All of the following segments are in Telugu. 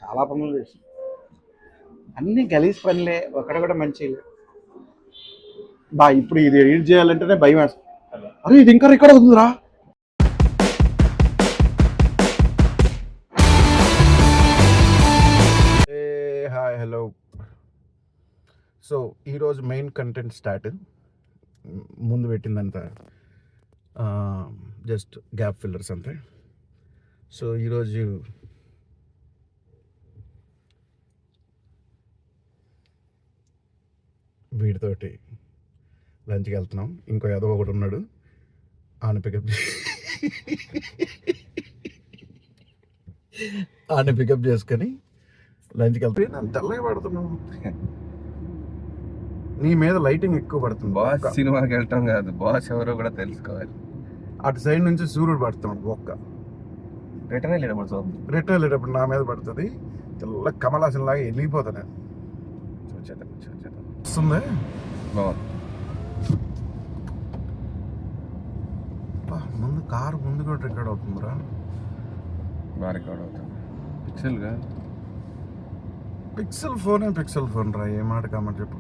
చాలా పనులు చేసాం, అన్ని గలీజ్ పనులే, ఒకటి కూడా మంచి బా. ఇప్పుడు ఇది ఎడిట్ చేయాలంటేనే భయం వేస్తుంది. అరే ఇది ఇంకా రికార్డ్ అవుతుందిరా. Hi hello. సో ఈరోజు మెయిన్ కంటెంట్ స్టార్ట్. ముందు పెట్టిందంతా జస్ట్ గ్యాప్ ఫిల్లర్స్ అంతే. సో ఈరోజు వీడితోటి లంచ్కి వెళ్తున్నాం. ఇంకో ఏదో ఒకటి ఉన్నాడు, ఆన పికప్ చేసుకొని లంచ్కి వెళ్తే నన్ను తెల్లగా పడుతున్నాం. నీ మీద లైటింగ్ ఎక్కువ పడుతుంది. బాస్ సినిమాకి వెళ్ళటం కాదు, బాస్ ఎవరో కూడా తెలుసుకోవాలి. అటు సైడ్ నుంచి సూర్యుడు పడుతున్నాడు. ఒక్క రిటర్న్ వెళ్ళేటప్పుడు నా మీద పడుతుంది. తెల్ల కమలాసన్ లాగా వెళ్ళిపోతాను. వస్తుంది ముందు కారు ముందు కూడా రికార్డ్ అవుతుందిరా. బాగా రికార్డ్ అవుతుంది. పిక్సెల్ ఫోన్ రా. ఏ మాట కామాట చెప్పు.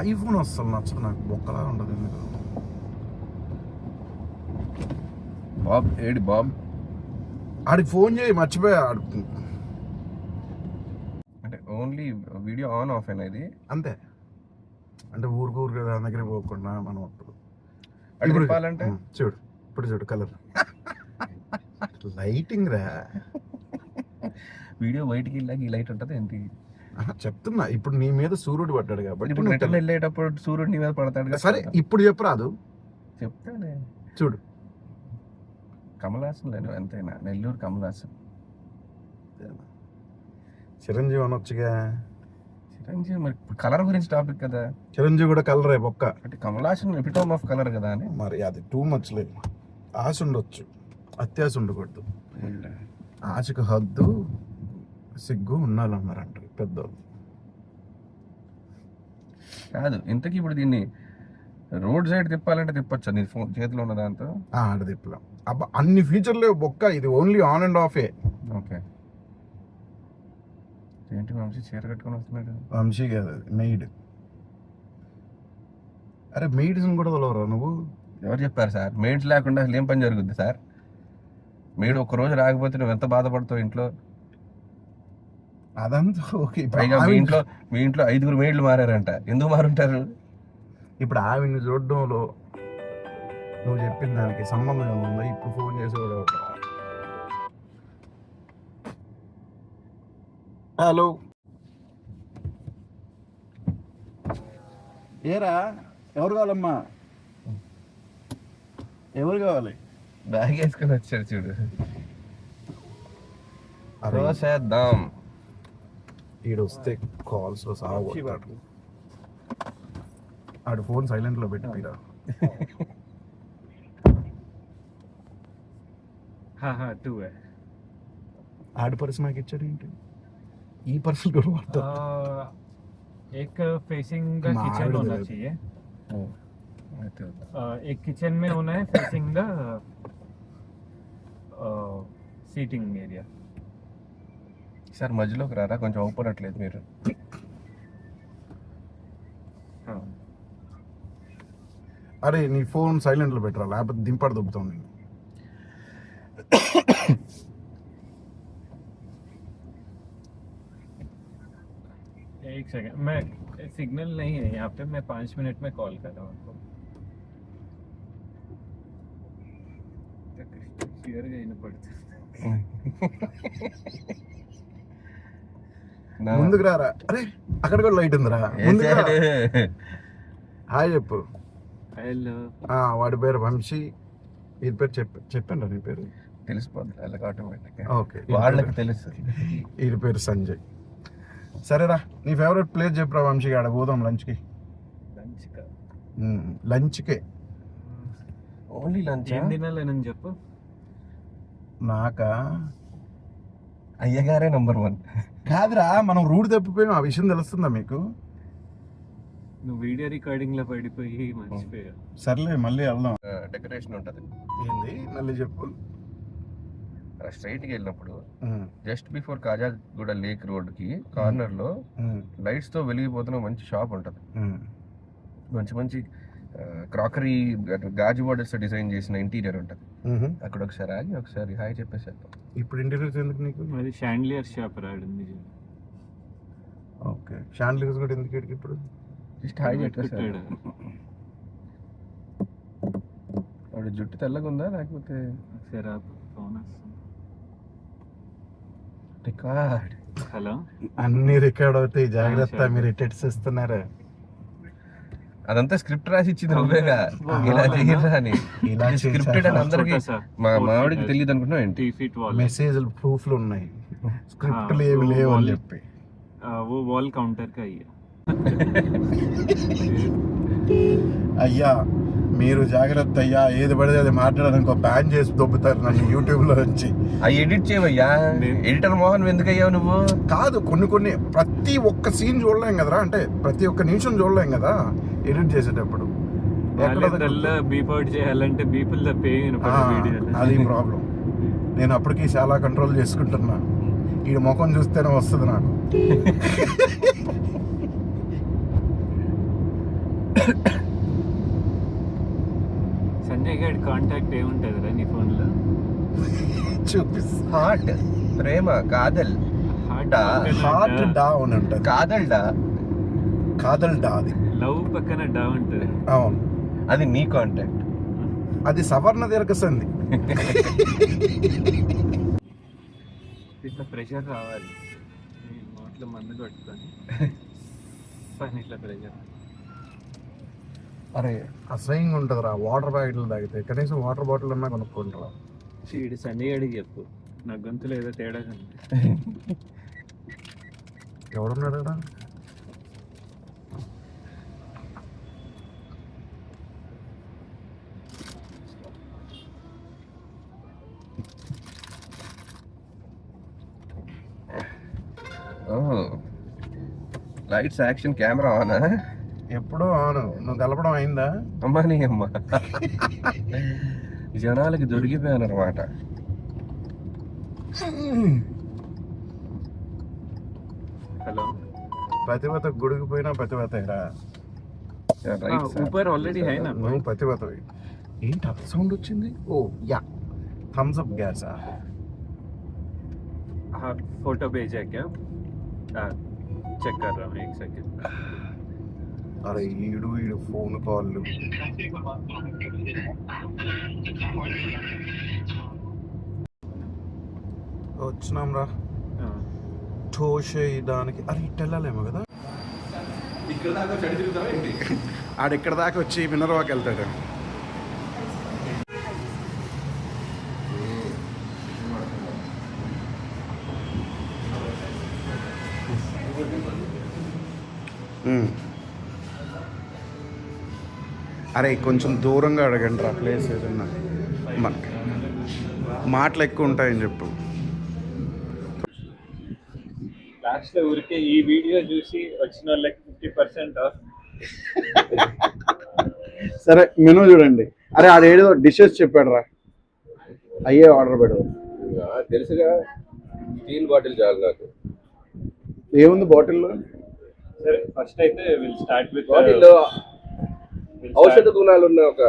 ఐఫోన్ అస్సలు నచ్చదు నాకు, బొక్కలా ఉండదు. ఎందుకు బాబ్ ఆడికి ఫోన్ చేయి, మర్చిపోయా. అంటే ఓన్లీ వీడియో ఆన్ ఆఫ్ అయినా ఇది అంతే. అంటే ఊరు కదా దగ్గర పోకుండా మనం ఇప్పుడు చెప్పాలంటే చూడు, ఇప్పుడు చూడు కలర్ లైటింగ్ రా. వీడియో బయటికి వెళ్ళాక ఈ లైట్ ఉంటుంది ఏంటి చెప్తున్నా. ఇప్పుడు నీ మీద సూర్యుడు పడ్డాడు కాబట్టి ఇప్పుడు రిటర్న్ వెళ్ళేటప్పుడు సూర్యుడు నీ మీద పడతాడు. సరే ఇప్పుడు చెప్పరాదు, చెప్తానే. చూడు కమలాసన్ లేదు ఎంతైనా, నెల్లూరు కమలాసన్. చిరంజీవి అనొచ్చుగా. చిరంజీవి మరి కలర్ గురించి టాపిక్ కదా. చిరంజీవి కూడా కలరే బొక్క. అంటే కమలాసన్ ఎపిటోమ్ ఆఫ్ కలర్ కదా అని. మరి అది టూ మచ్ లేదు. ఆశ ఉండొచ్చు, అత్యాశ ఉండకూడదు. ఆశకు హద్దు సిగ్గు ఉండాలన్నారంట పెద్దోళ్ళు. కాదు ఇంతకీ ఇప్పుడు దీన్ని రోడ్ సైడ్ తిప్పాలంటే తిప్పొచ్చా నీ ఫోన్ చేతిలో ఉన్న దాంతో? ఆడ తిప్పలేం. అబ్బా అన్ని ఫీచర్లు బొక్క. ఇది ఓన్లీ ఆన్ అండ్ ఆఫే. ఓకే. ఏంటి వంశీ చీర కట్టుకొని వస్తున్నాడు? వంశీ కాదు, మెయిడ్. అరే మెయిడ్స్ కూడా తొలవరా నువ్వు? ఎవరు చెప్పారు సార్? మెయిడ్స్ లేకుండా అసలు ఏం పని జరుగుద్ది సార్? మెయిడ్ ఒక్కరోజు రాకపోతే నువ్వు ఎంత బాధపడతావు ఇంట్లో? అదంతా ఓకే. పైగా మీ ఇంట్లో 5 మెయిడ్లు మారారంట. ఎందుకు మారుంటారు? ఇప్పుడు ఆవిడ్ని చూడడంలో నువ్వు చెప్పిన దానికి సంబంధం ఏముందో? ఇప్పుడు ఫోన్ చేసేవాడు. హలో, ఏరా ఎవరు కావాలమ్మా? ఎవరు కావాలి? బ్యాగ్ వేసుకొని వచ్చారు చూడు. చేద్దాం. ఈడు వస్తే కాల్స్ లో సాగుతాడు. ఆడు ఫోన్ సైలెంట్ లో పెట్టి పీరా. ఆడి పర్స్ నాకు ఇచ్చాడు ఏంటి? ఈ पर्स को वाटता एक फेसिंग द किचन होना चाहिए. एक किचन में होना है facing the seating area. Sir మధ్యలోకి రారా, కొంచెం అవుపడట్లేదు మీరు. అరే నీ ఫోన్ సైలెంట్ లో పెట్టరా, లేకపోతే దింపడు దుబ్బుతుంది. एक सेकंड, मैं सिग्नल नहीं है यहाँ पे. मैं 5 मिनट में कॉल कर रहा हूँ आपको. ముందుకు రారా. అరే అక్కడ కూడా లైట్ ఉందిరా. హాయ్ చెప్పు. హలో. వాడి పేరు వంశీ. ఈ పేరు చెప్పండి. నీ పేరు తెలిసిపోద్ది వాళ్ళకి ఆటోమేటిక్గా. ఓకే, వాళ్ళకి తెలుసు. ఈ పేరు సంజయ్. సరేరా, నీ ఫేవరెట్ ప్లేస్ చెప్పురా వంశీ. ఆడ పోదాం లంచ్కి. లంచ్కే ఓన్లీ లంచ్. ఏం తినాలని చెప్పు. నాకా అయ్యగారే నంబర్ 1. కాదురా, మనం రూట్ తప్పిపోయాం. ఆ విషయం తెలుస్తుందా మీకు? నువ్వు వీడియో రికార్డింగ్ లో పడిపోయి మర్చిపోయా. సర్లే మళ్ళీ వెళ్దాం. డెకరేషన్ ఉంటుంది. ఏంది మళ్ళీ చెప్పు. స్ట్రైట్కి వెళ్ళినప్పుడు జస్ట్ బిఫోర్ కాజాగూడ లేక్ రోడ్కి కార్నర్లో లైట్స్తో వెలిగిపోతున్న మంచి షాప్ ఉంటుంది. మంచి మంచి క్రాకరీ గాజు బార్డర్స్ డిజైన్ చేసిన ఇంటీరియర్ ఉంటుంది. అక్కడ ఒకసారి ఆగి ఒకసారి హాయ్ చెప్పేసేద్దాం. ఇప్పుడు ఇంటీరియర్స్ ఎందుకు నీకు? అది షాండ్లియర్ షాప్ రాడింది. ఓకే, షాండ్లియర్స్ కూడా ఎందుకు ఇక్కడికి ఇప్పుడు? జస్ట్ హాయ్ చెప్పేసాడు. వాడు జుట్టు తెల్లగా ఉందా లేకపోతే ఫోన్ రికార్డ్? హలో, అన్ని రికార్డ్ అవుతాయి, జాగ్రత్త. మీరు ఎటెట్స్ ఇస్తున్నారు. అదంతా స్క్రిప్ట్ రాసి ఇచ్చింది నువ్వేగా, ఇలా చేయరా అని. ఇలా స్క్రిప్టెడ్ అని అందరికి మా మావిడికి తెలియదు అనుకుంటున్నావు ఏంటి? మెసేజ్లు ప్రూఫ్లు ఉన్నాయి, స్క్రిప్ట్లు ఏమి లేవు అని చెప్పి. वो वॉल काउंटर का ही है. అయ్యా మీరు జాగ్రత్త అయ్యా, ఏది పడితే అది మాట్లాడడానికి బ్యాన్ చేసి దొబ్బుతారు నన్ను యూట్యూబ్ లో నుంచి. అవి ఎడిట్ చేయవయ్యా, ఎడిటర్ మోహన్ ఎందుకు అయ్యావు నువ్వు? కాదు, కొన్ని ప్రతి ఒక్క సీన్ చూడలేం కదరా, అంటే ప్రతి ఒక్క నిమిషం చూడలేం కదా ఎడిట్ చేసేటప్పుడు. బీప్ అవుట్ చేయాలంటే బీపుల్ అది ప్రాబ్లం. నేను అప్పటికి చాలా కంట్రోల్ చేసుకుంటున్నా. ఈ ముఖం చూస్తేనే వస్తుంది నాకు. సంజయ్ గారి కాంటాక్ట్ ఏముంటుంది నీ ఫోన్లో? చూపిస్తా. హార్ట్, ప్రేమ, కాదల్, హార్ట్ డా అని ఉంటుంది. కాదల్ డా, కాదల్ డా, అది లవ్ పక్కన డా ఉంటుంది. అవును, అది నీ కాంటాక్ట్. అది సవర్ణ దీర్ఘ సంధి. ఇట్లా ప్రెషర్ రావాలి, నోట్లో మందు కొట్టుకొని పని ఇట్లా ప్రెషర్. అరే అసహ్యంగా ఉంటుంది రా వాటర్ ప్యాకెట్లు తాగితే. కనీసం వాటర్ బాటిల్ అన్నా కొనుక్కుంటారా? చీడి సంజయ్ అడిగి చెప్పు, నా గొంతులో ఏదో తేడా కానీ. ఎవడున్నాడా? లైట్స్, యాక్షన్, కెమెరా ఆనా? ఎప్పుడూ ఆను. నువ్వు కలపడం అయిందా? అమ్మా నీ అమ్మ, జనాలకి దొరికిపోయాను అనమాట. హలో, పతివత గుడికి పోయినా పతివతరా. ऊपर ऑलरेडी है ना. నువ్వు పతివతవి. ఏంటి అంత సౌండ్ వచ్చింది? ఓ యా, థమ్స్ అప్ గ్యాసా? हाँ, फोटो भेजा क्या? चेक कर रहा हूँ, एक सेकंड. అరే ఈడు ఫోన్ కాళ్ళు. వచ్చినాం రా టోషే దానికి. అరే ఇటు వెళ్ళాలేమో కదా. ఇక్కడ దాకా చెడు తిరుగుతావా ఏంటి? ఆడిక్కడ దాకా వచ్చి మినర్వాకి వెళ్తాడు. అరే కొంచెం దూరంగా అడగండి రా ప్లేస్ ఏదన్నా. మాటలు ఎక్కువ ఉంటాయని చెప్పు. లాస్ట్ లో ఊరికే ఈ వీడియో చూసి వచ్చిన వాళ్ళకి 50% ఆఫ్. సరే మెనూ చూడండి. అరే ఆడేదో డిషెస్ చెప్పాడు రా, అయ్యే ఆర్డర్ పెడదాం. తెలుసుగా, స్టీల్ బాటిల్ చాలు నాకు. ఏముంది బాటిల్లో? సరే ఫస్ట్ అయితే విల్ స్టార్ట్ విత్ బాటిల్లో ఔషధ గుణాలు ఉన్న ఒక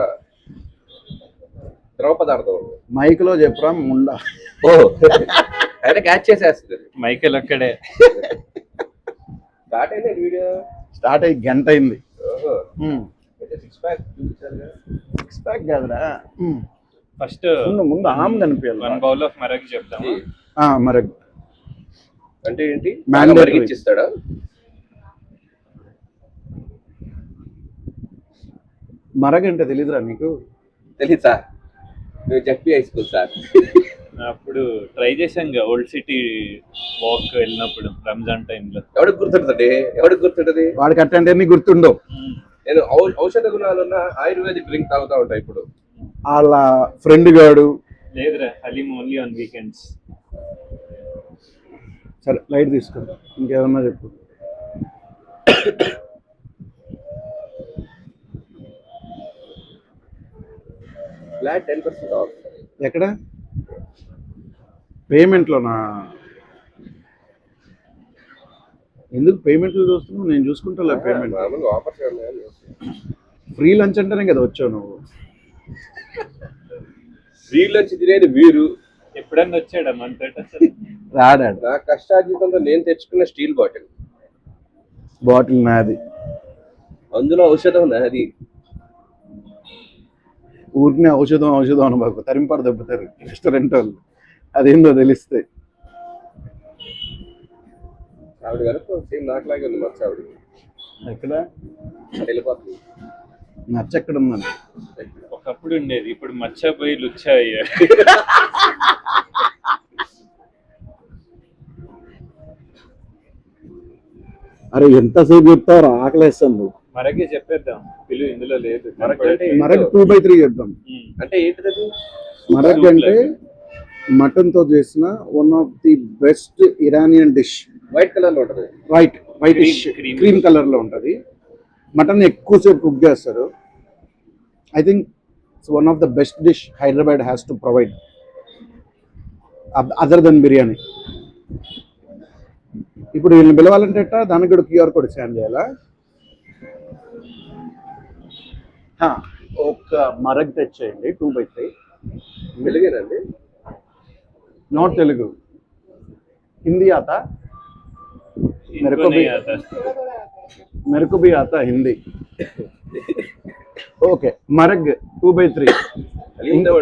ద్రవ పదార్థం. మైక్లో చెప్పరా ముండా. ఓ అయితే క్యాచ్ చేసేస్తుంది. మైకేల్ అక్కడే స్టార్ట్ అయింది వీడియో. స్టార్ట్ అయ్యి గంట అయింది. సిక్స్ ప్యాక్ కాదురా. ఫస్ట్ ముందు ఆమ్ కనిపించాలి. 1 బౌల్ ఆఫ్ మరగ్ చెప్తాము. మరగ్ అంటే ఏంటి? Mandatory. ఇచ్చిస్తాడా? మరగ్ అంటే తెలీదురా నీకు? తెలీదు సార్, మేము జెడ్పీ హై స్కూల్ సార్. అప్పుడు ట్రై చేశాం ఓల్డ్ సిటీ వాక్ వెళ్ళినప్పుడు రంజాన్ టైంలో. ఎవరికి గుర్తుంటుంది? వాడికి అట్టంటే నీకు గుర్తుండవు. నేను ఔషధ గుణాలు ఉన్న ఆయుర్వేదిక్ డ్రింక్ తాగుతా ఉంటా. ఇప్పుడు వాళ్ళ ఫ్రెండ్ గాడు లేదురా, హలీం ఓన్లీ ఆన్ వీకెండ్స్. సరే లైట్ తీసుకో, ఇంకేమన్నా చెప్పు. Flat 10% of. ఎక్కడ? పేమెంట్లోనా? ఎందుకు పేమెంట్లు చూస్తున్నావు? నేను చూసుకుంటా పేమెంట్. మామూలుగా ఆఫర్స్ ఫ్రీ లంచ్ అంటేనే కదా వచ్చావు నువ్వు. ఫ్రీ లంచ్ తినేది వీరు. ఎప్పుడన్నా వచ్చాడా మనతో అసలు? రాడాడు. నా కష్టార్జితంతో నేను తెచ్చుకున్న స్టీల్ బాటిల్ నాది. అందులో ఔషధం నాది. ఊరినే ఔషధం అనబాకు, తరింపాడు దెబ్బతారు రెస్టారెంట్ వాళ్ళు. అదేందో తెలిస్తే. ఆవిడ కనుక సేమ్ నాకులాగే ఉంది మచ్చ ఆవిడ. ఎక్కడ వెళ్ళిపోతుంది. నచ్చ ఎక్కడ ఉందని. ఒకప్పుడు ఉండేది, ఇప్పుడు మర్చిపోయి లుచ్చా అయ్యారు. అరే ఎంతసేపు చెప్తావు? ఆకలేస్తాను నువ్వు. మరకే చెప్పేద్దాం, పిలు ఇందులో లేదు. మరక్ 2/3 చెప్దాం. అంటే ఏంటిది? మరక్ అంటే మటన్ తో చేసిన one of the best Iranian dish. White colour లో ఉంటది. White Cream. క్రీమ్ కలర్ లో ఉంటది. మటన్ ఎక్కువసేపు కుక్ చేస్తారు. I think it's one of the best dish Hyderabad has to provide other than biryani. ఇప్పుడు వీళ్ళని పిలవాలంటే ఎట్టా? దానికి కూడా QR కోడ్ స్కాన్ చేయాలా? ఒక మరగ్ తెచ్చేయండి 2/3. తెలుగేనండి? నాట్ తెలుగు, హిందీ ఆతా? इनको नहीं आता। मेरे को भी आता हिंदी. ఓకే మరగ్ 2/3.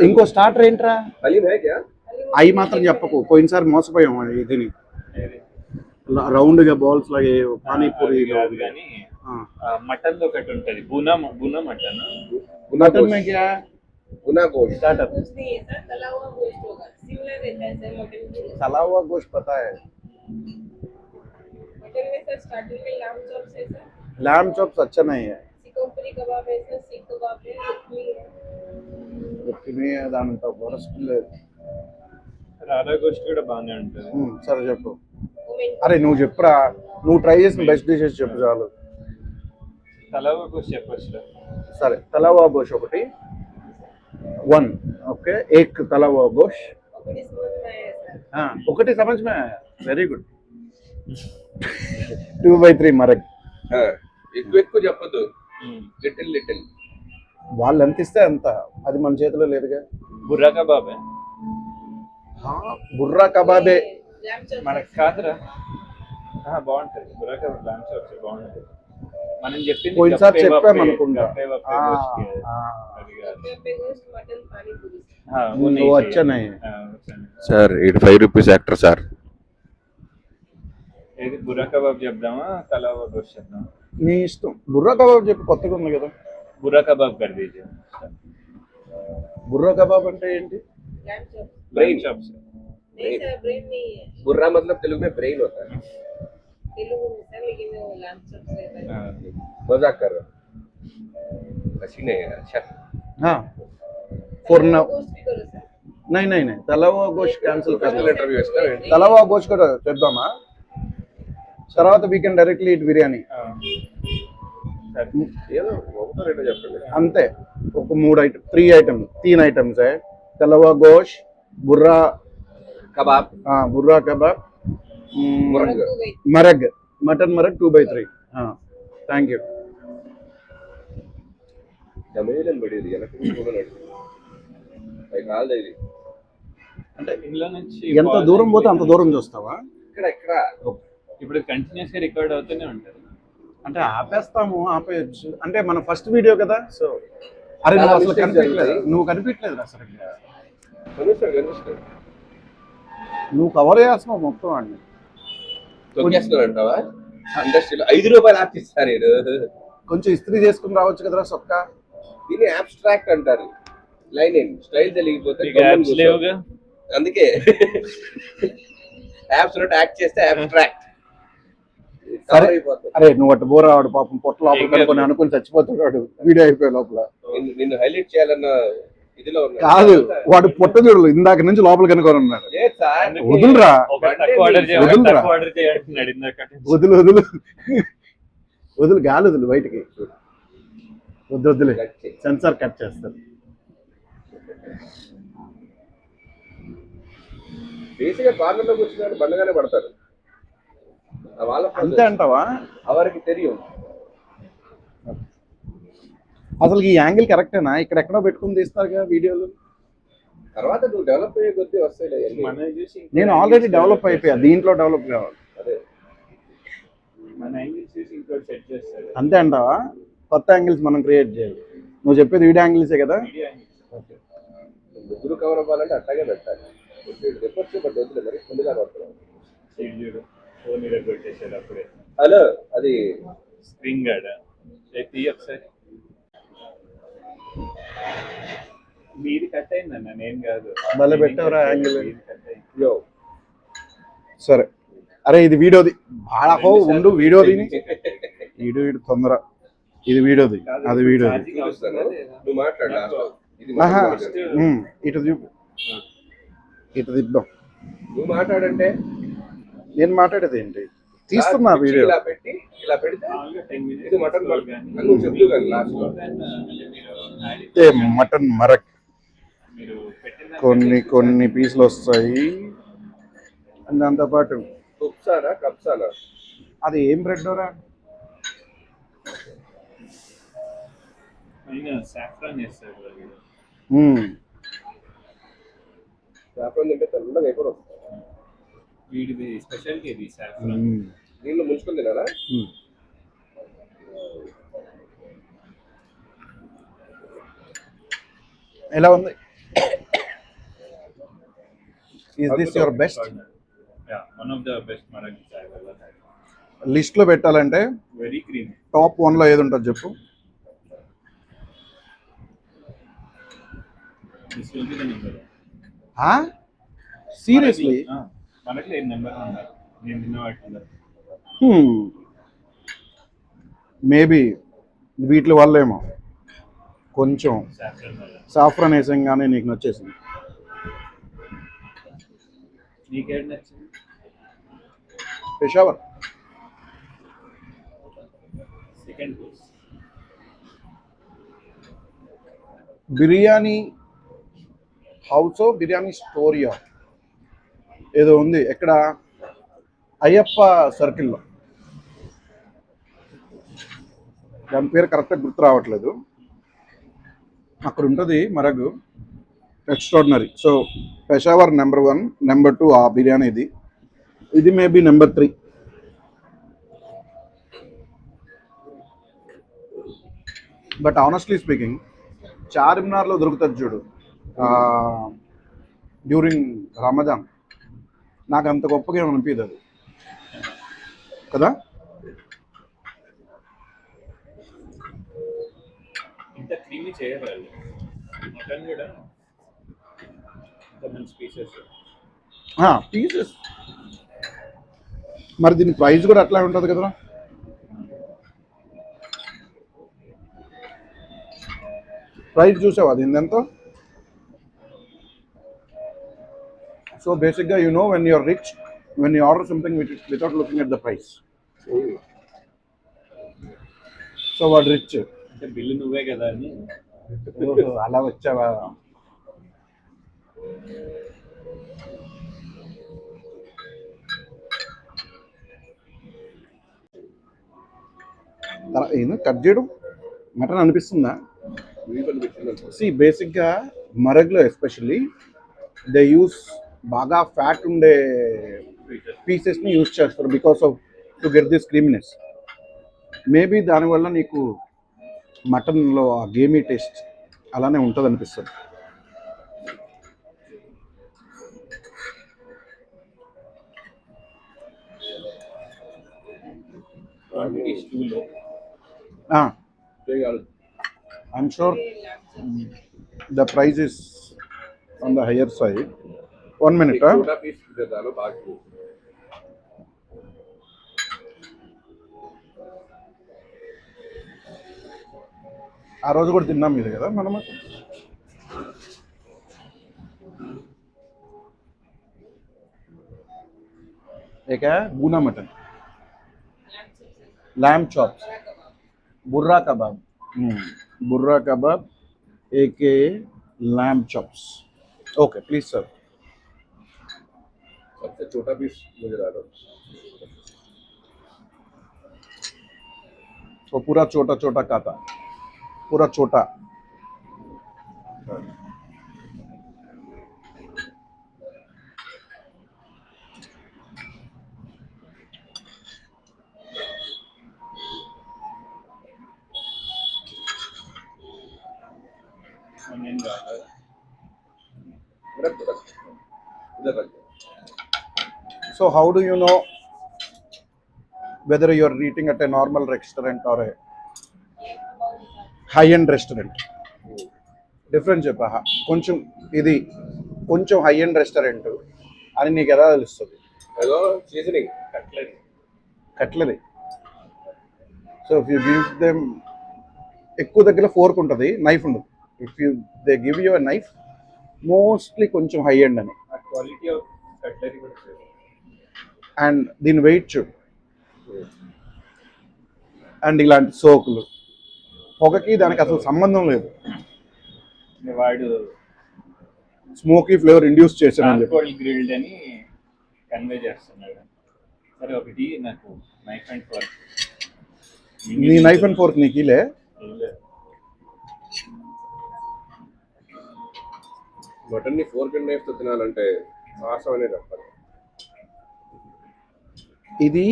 ఇంకో స్టార్టర్ ఏంట్రా? హలీం హై క్యా? అవి మాత్రం చెప్పకు, పోయినసారి మోసపోయాం దీని. రౌండ్ గా బాల్స్ లాగే పానీపూరి. కాదు కానీ మటన్ ఒకటి ఉంటది, బూనా మటన్. मटन में क्या है? गुना गोश्त स्टार्टर कुछ नहीं है सर, तला हुआ गोश्त होगा, सिमिलर रहता है सर मटन के। तला हुआ गोश्त पता है. मटन में सर स्टार्टिंग में लैम चॉप्स है सर, लैम चॉप्स अच्छा नहीं है. सिकोपरी कबाब है सर, सीख कबाब है, रुकमी है। रुकमी దానంత వరస్ట్ లేదు. రాధా గోష్ట్ కూడా బాగానే ఉంటుంది. సరే చెప్పు. वो मेन అరే నువ్వు చెప్పురా, నువ్వు ట్రై చేసిన బెస్ట్ డిషెస్ చెప్పు చాలు. తలవా గోష్ట్ చెప్పొచ్చు. సరే తలవా గోష్ ఒకటి 1. ఓకే ఏక్ తలవా గోష్. पकड़ी समझ में आया सर। ఒకటి समझ में आया. Very good. 2/3 మరగ్. ఎక్కువ ఎక్కువ చెప్పొద్దు, లిటిల్ లిటిల్. వాళ్ళు ఎంత ఇస్తే అంత, అది మన చేతిలో లేదుగా. బుర్రా కబాబ్ బుర్రా కబాబే. लैम चॉप्स మనకు కాదురా. బాగుంటది బుర్రా కబాబ్, లాంచ్ వచ్చి బాగుంటది. మనం చెప్పింది పోయినసారి గప్పే చెప్పాం వప్పే, అనుకుంటా. గప్పే వప్పే గోష్ట్ కి అది. అది కాదు. पे गोश्त मटन पानी पूरी। वो नहीं वो चाहिए। अच्छा नहीं है. अच्छा नहीं। Sir 85 rupees actor sir. ఏది బుర్రా కబాబ్ చెప్దామా, తలవా గోష్ట్ చెప్దామా? నీ ఇష్టం. బుర్రా కబాబ్ చెప్పి, కొత్తగా ఉంది కదా. బుర్రా కబాబ్ कर दीजिए। బుర్రా కబాబ్ అంటే ఏంటి? लैम चॉप्स ब्रेन चॉप्स नहीं सर, ब्रेन नहीं है, बुर्रा मतलब तेलुगु में ब्रेन होता है. तेलुगु में सर, लेकिन वो लैम चॉप्स रहता है। मजाक कर रहा हूँ. अच्छी नहीं है. अच्छा हाँ फॉर तला नाउ. हुआ गोश्त भी करो सर। नहीं तలవా గోష్ క్యాన్సిల్ Personal कर. interview ఇస్తా. తలవా గోష్ కూడా చేద్దామా? తర్వాత we can directly it biryani. ఏదో ఒకటో రెండో చెప్పండి. అంతే. ఒక 3 ఐటమ్స్ 3 ఐటమ్స్ है. తలవా గోష్, బుర్రా కబాబ్, బుర్రా కబాబ్, మురగ్. हो गई। Marag mutton marag 2/3. Thank you. తమిళం బడిది ఎనకు చూడలేదు. పై కాల్ ఇది. అంటే ఇందులో నుంచి ఎంత దూరం పోతే అంత దూరం చూస్తావా? ఇక్కడ ఇక్కడ ఇప్పుడు కంటిన్యూస్ గా రికార్డ్ అవుతూనే ఉంటది. అంటే ఆపేస్తాము, ఆపేయచ్చు. అంటే మన ఫస్ట్ వీడియో కదా, సో అరే నువ్వు అసలు Mistakes కనిపించలేదు, జరుగుతాయి. నువ్వు కనిపించలేదు అసలు. కనిపిస్తాడు. నువ్వు కవర్ చేస్తున్నావు మొత్తం అండి. తొక్కేస్తున్నాడు అంటావా? ఇండస్ట్రీలో 5 రూపాయలు ఆర్టిస్తా నేను. కొంచెం ఇస్త్రీ చేసుకుని రావచ్చు కదరా సొక్క. దీన్ని అబ్స్ట్రాక్ట్ అంటారు. లైన్ ఏం స్టైల్ తెలియకపోతే మీకు యాప్స్ లేవుగా. అందుకే యాప్స్ లో యాక్ట్ చేస్తే అబ్స్ట్రాక్ట్ సరే. అయిపోతుంది. అరే నువ్వు అటు బోరా, వాడు పాపం పొట్ట లోపల కనుకొని అనుకుని చచ్చిపోతున్నాడు వీడియో అయిపోయే లోపల. నిన్ను హైలైట్ చేయాలన్న ఇదిలో ఉన్నా. కాదు, వాడు పొట్ట చూడలు ఇందాక నుంచి లోపల కనుకొని ఉన్నాడు. లేదు సార్. వదులురా. ఒకటి తక్కువ ఆర్డర్ చేయాలి, ఒకటి వదులురా. తక్కువ ఆర్డర్ చేయాలంటున్నాడు ఇందాక. వదులు గాలి వదులు బయటికి. వద్దులే, కట్ చేయి. సెన్సార్ కట్ చేస్తారు. బేసిక్గా కార్నర్లోకి వచ్చిన వాళ్ళు బండగానే పడతారు. వాళ్ళ అంతే అంటావా? అవరికి తెలియం. అసలు ఈ యాంగిల్ కరెక్టేనా? ఇక్కడ ఎక్కడో పెట్టుకుని తీస్తారుగా వీడియోలు. తర్వాత నువ్వు డెవలప్ అయ్యే కొద్దీ వస్తాయి. మనల్ని చూసి నేను ఆల్రెడీ డెవలప్ అయిపోయా, దీంట్లో డెవలప్ కావాలి. అదే మన యాంగిల్స్ చూసి ఇంకోటి సెట్ చేస్తాడు. అంతే అంటావా? కొత్త యాంగిల్స్ మనం క్రియేట్ చేయాలి. నువ్వు చెప్పేది వీడియో యాంగిల్సే కదా? వీడియో యాంగిల్స్ ముగ్గురు కవర్ అవ్వాలంటే అట్టాగే పెట్టాలి. చెప్పొచ్చు, బట్ వద్దులే మరి ముందుగా పడుతున్నాం. సీట్ చూడు, ఫోన్ మీద పెట్టేసాడు అప్పుడే. హలో, అది స్క్రీన్ గార్డ్ తీ ఒకసారి. మీది కట్ అయిందన్న, నేను కాదు. భలే పెట్టావురా యాంగిల్. మీది కట్ అయింది. యో సరే, అరే ఇది వీడియోది. బాగా ఉండు వీడియోది. వీడియో ఇటు తొందర. ఇది వీడియోది, అది వీడియోది. ఛార్జింగ్ అవసరం లేదా? నువ్వు మాట్లాడు last లో. ఇది ఆహా, మాట్లాడు. ఇటు చూపు, ఇటు తిద్దాం. నువ్వు మాట్లాడంటే నేను మాట్లాడేది ఏంటి? తీస్తున్నా వీడియో. ఇలా పెట్టి ఇలా పెడితే మామూలుగా 10 minutes ఇది మటన్ scroll కానీ. నువ్వు చెప్తూ కానీ లాస్ట్ లో మీరు ఏ మటన్ మరక్ మీరు పెట్టిన కొన్ని పీసులు వస్తాయి. అండ్ దాంతోపాటు కుప్సానా కప్సానా అది ఏం బ్రెడ్ రా? పైన సాఫ్రాన్ చేస్తారు వాళ్ళు. సాఫ్రాన్ తింటే తెల్లగా అయిపోయి వస్తుంది. వీడిది స్పెషాలిటీ ఇది సాఫ్రాన్. దీనిలో ముంచుకొని తినాలా? ఎలా ఉంది? Is this your best? Yeah, one of the best maragis I have ever had. List లో పెట్టాలంటే Very creamy. టాప్ 1 లో ఏది ఉంటుంది చెప్పు? This will be the number one. Seriously? మనకి నెంబర్ 1 ఉన్నారు నేను తిన్న వాటిలో. మేబీ వీటి వల్లేమో కొంచెం సాఫ్రాన్ వల్ల. సాఫ్రాన్ వేసంగానే నీకు నచ్చేసింది. నీకేం నచ్చింది? Peshawar second course. Biryani house, biryani స్టోరియా ఏదో ఉంది ఎక్కడ, అయ్యప్ప సర్కిల్లో. దాని పేరు కరెక్ట్గా గుర్తు రావట్లేదు. అక్కడ ఉంటుంది marag, extraordinary. So Peshawar number 1, number 2 ఆ బిర్యానీ. ఇది maybe number 3. But honestly speaking, చార్మినార్లో దొరుకుతుంది చూడు డ్యూరింగ్ రమజాన్, నాకు అంత గొప్పగా ఏమి అనిపించదు అది కదా. ఇంత క్రీమీ చేయగలరు మటన్ కూడా. ఇంత మంచి పీసెస్. పీసెస్ మరి దీని ప్రైస్ కూడా అట్లా ఉంటుంది కదరా. ప్రైస్ చూసావా దీని ఎంతో? సో బేసిక్గా you know when you are rich, when you order something without looking at the price. So వాడు రిచ్. అంటే బిల్లు నువ్వే కదా అని. అలా వచ్చావా? ఏదో కట్ చేయడం మటన్ అనిపిస్తుందా? సి బేసిక్గా మరగ్లో ఎస్పెషల్లీ దే యూస్ బాగా ఫ్యాట్ ఉండే పీసెస్ని యూస్ చేస్తారు because of to get this creaminess. Maybe దానివల్ల నీకు మటన్లో ఆ గేమీ టేస్ట్ అలానే ఉంటుంది అనిపిస్తుంది. I'm sure the price is on the higher side. 1 minute. ఆ రోజు కూడా తిన్నాం ఇది కదా మనము. एक है bhuna mutton, lamb chops, burra kebab, burra kebab, एक lamb chops. Okay please sir. सबसे छोटा पीस मुझे डालो। तो पूरा छोटा छोटा खाता, पूरा छोटा। ऑनियन गाजर रख दो, इधर रख दो। So how do you know whether you are eating at a normal restaurant or a high-end restaurant? Difference చెప్పా, కొంచెం ఇది కొంచెం హై ఎండ్ రెస్టారెంట్ అని నీకు ఎలా తెలుస్తుంది? Hello seasoning cutlery cutlery. So if you give them, ఎక్కువ దగ్గర ఫోర్క్ ఉంటుంది, నైఫ్ ఉండదు. If you they give you a knife, mostly కొంచెం హై ఎండ్ అని. क्वालिटी ऑफ कटलरी కూడా అండ్ దీని వెయిట్ చూడు, అండ్ ఇలాంటి సోకులు, పొగకి దానికి అసలు సంబంధం లేదు. వాడు స్మోకీ ఫ్లేవర్ ఇండ్యూస్ చేశానని చెప్పి. చార్కోల్ గ్రిల్డ్ అని కన్వే చేస్తున్నాడు. సరే ఒకటి నాకు నైఫ్ అండ్ ఫోర్క్. నీ నైఫ్ అండ్ ఫోర్క్ నీకు ఇలే. మటన్ ని ఫోర్క్ అండ్ నైఫ్ తో తినాలంటే సాహసం అనేది చెప్పాలి. ఇది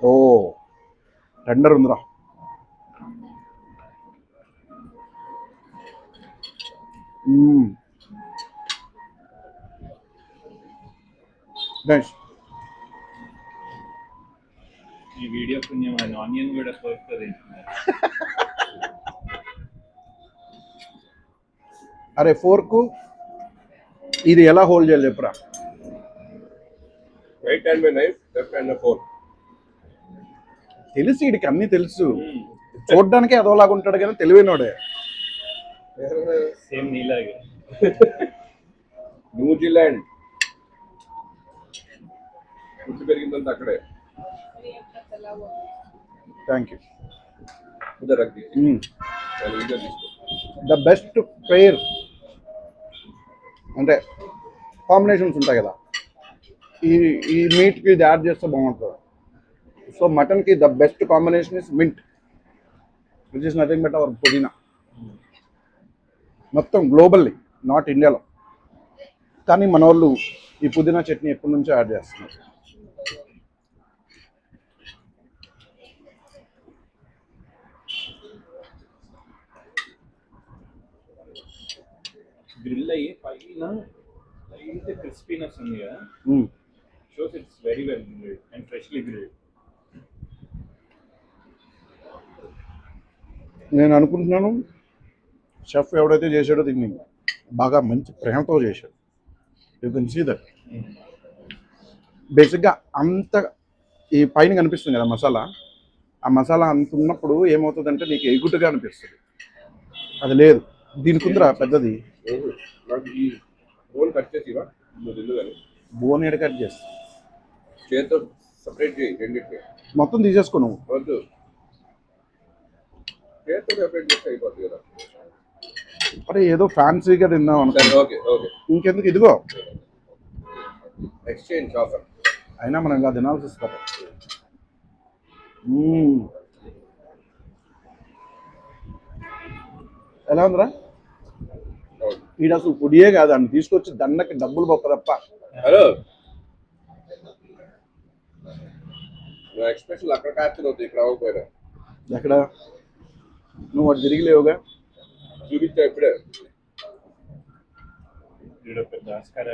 ఓ టెండర్ ఉందిరా. నైస్. ఈ వీడియో పుణ్యం అని ఆనియన్ కూడా ఫోర్క్తో తింటున్నారు. అరే ఫోర్కు ఇది ఎలా హోల్డ్ చేయాలి చెప్పురా. Right hand by knife, left hand by fork. తెలిసి వీడికి అన్నీ తెలుసు, చూడడానికి అదోలాగా ఉంటాడు కానీ తెలివైనోడే. సేమ్ నీలాగే. న్యూజిలాండ్ పుట్టి పెరిగిందంతా అక్కడే. चला हुआ థ్యాంక్ యూ. ఉదర్ రక్ దీజిए, నేను వీడియో తీసుకో. ద బెస్ట్ పెయిర్ అంటే కాంబినేషన్స్ ఉంటాయి కదా, ఈ ఈ మీట్కి ఇది యాడ్ చేస్తే బాగుంటుంది. సో మటన్కి the best combination is mint, which is nothing but our pudina. మొత్తం గ్లోబల్లీ, నాట్ ఇండియాలో, కానీ మన వాళ్ళు ఈ పుదీనా చట్నీ ఎప్పటి నుంచో యాడ్ చేస్తున్నారు. గ్రిల్ అయ్యి పైన లైట్ క్రిస్పీనెస్ ఉంది కదా, మ్మ్. Shows it's very well grilled and freshly grilled. నేను అనుకుంటున్నాను షెఫ్ ఎవడైతే చేశాడో దీన్ని బాగా మంచి ప్రేమతో చేశాడు. You can see that. బేసిక్గా అంత ఈ పైన కనిపిస్తుంది కదా మసాలా, ఆ మసాలా అంత ఉన్నప్పుడు ఏమవుతుందంటే నీకు ఎగుటుగా అనిపిస్తుంది. అది లేదు, దీనికి ఉందిరా పెద్దది. నాకు ఈ బోన్ కట్ చేసి ఇవ్వ, నువ్వు తిందు కానీ బోన్ ఎడ కట్ చేస్తా, చేతితో సపరేట్ చేయి రెండింటిని. మొత్తం తీసేసుకో నువ్వు. వద్దు, చేతితో సపరేట్ చేస్తే అయిపోతుంది కదా. అరే ఏదో ఫ్యాన్సీగా తిందాం అనుకో, సరే ఓకే ఓకే, ఇంకెందుకు ఇదిగో. Exchange offer. అయినా మనం ఇలా తినాల్సి వస్తుంది. ఎలా ఉందిరా? వీడు అసలు పుడియే కాదు, అని తీసుకొచ్చి దండకి డబ్బులు పప్ప తప్ప. హలో, నా ఎక్స్ప్రెషన్ అక్కడ క్యాప్చర్ అవుతుంది, ఇక్కడ అవ్వకపోయినా. ఎక్కడ నువ్వు అటు తిరిగి లేవుగా. చూపించా ఇప్పుడే. వీడియో పెద్ద ఆస్కార్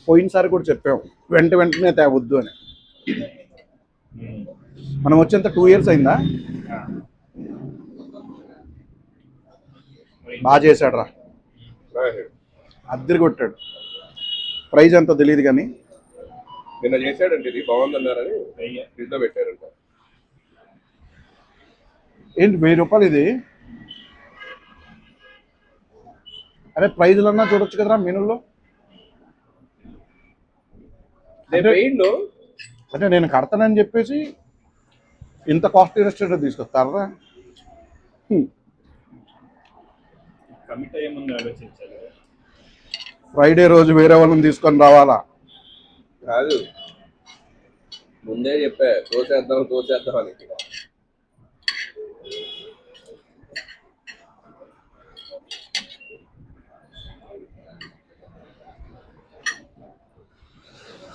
పోయినసారి కూడా చెప్పాం వెంటనే తేవద్దు అని. మనం వచ్చేంత 2 years అయిందా? బాగా చేశాడు రా, అద్దరి కొట్టాడు. ప్రైజ్ ఎంతో తెలియదు కానీ నిన్న చేశాడంటే ఇది బాగుందన్నారని ఫ్రిడ్జ్ లో పెట్టారంట. ఏంటి 1000 రూపాయలు ఇది? అరే ప్రైజ్లన్నా చూడొచ్చు కదరా మెనూలో. అంటే నేను కడతానని చెప్పేసి ఇంత కాస్ట్లీ రెస్టారెంట్ తీసుకొస్తారా? కమిట్ అయ్యే ముందు ఆలోచించాలి. ఫ్రైడే రోజు వేరే వాళ్ళని తీసుకొని రావాలా? కాదు, ముందే చెప్పా తోచేద్దాం అని.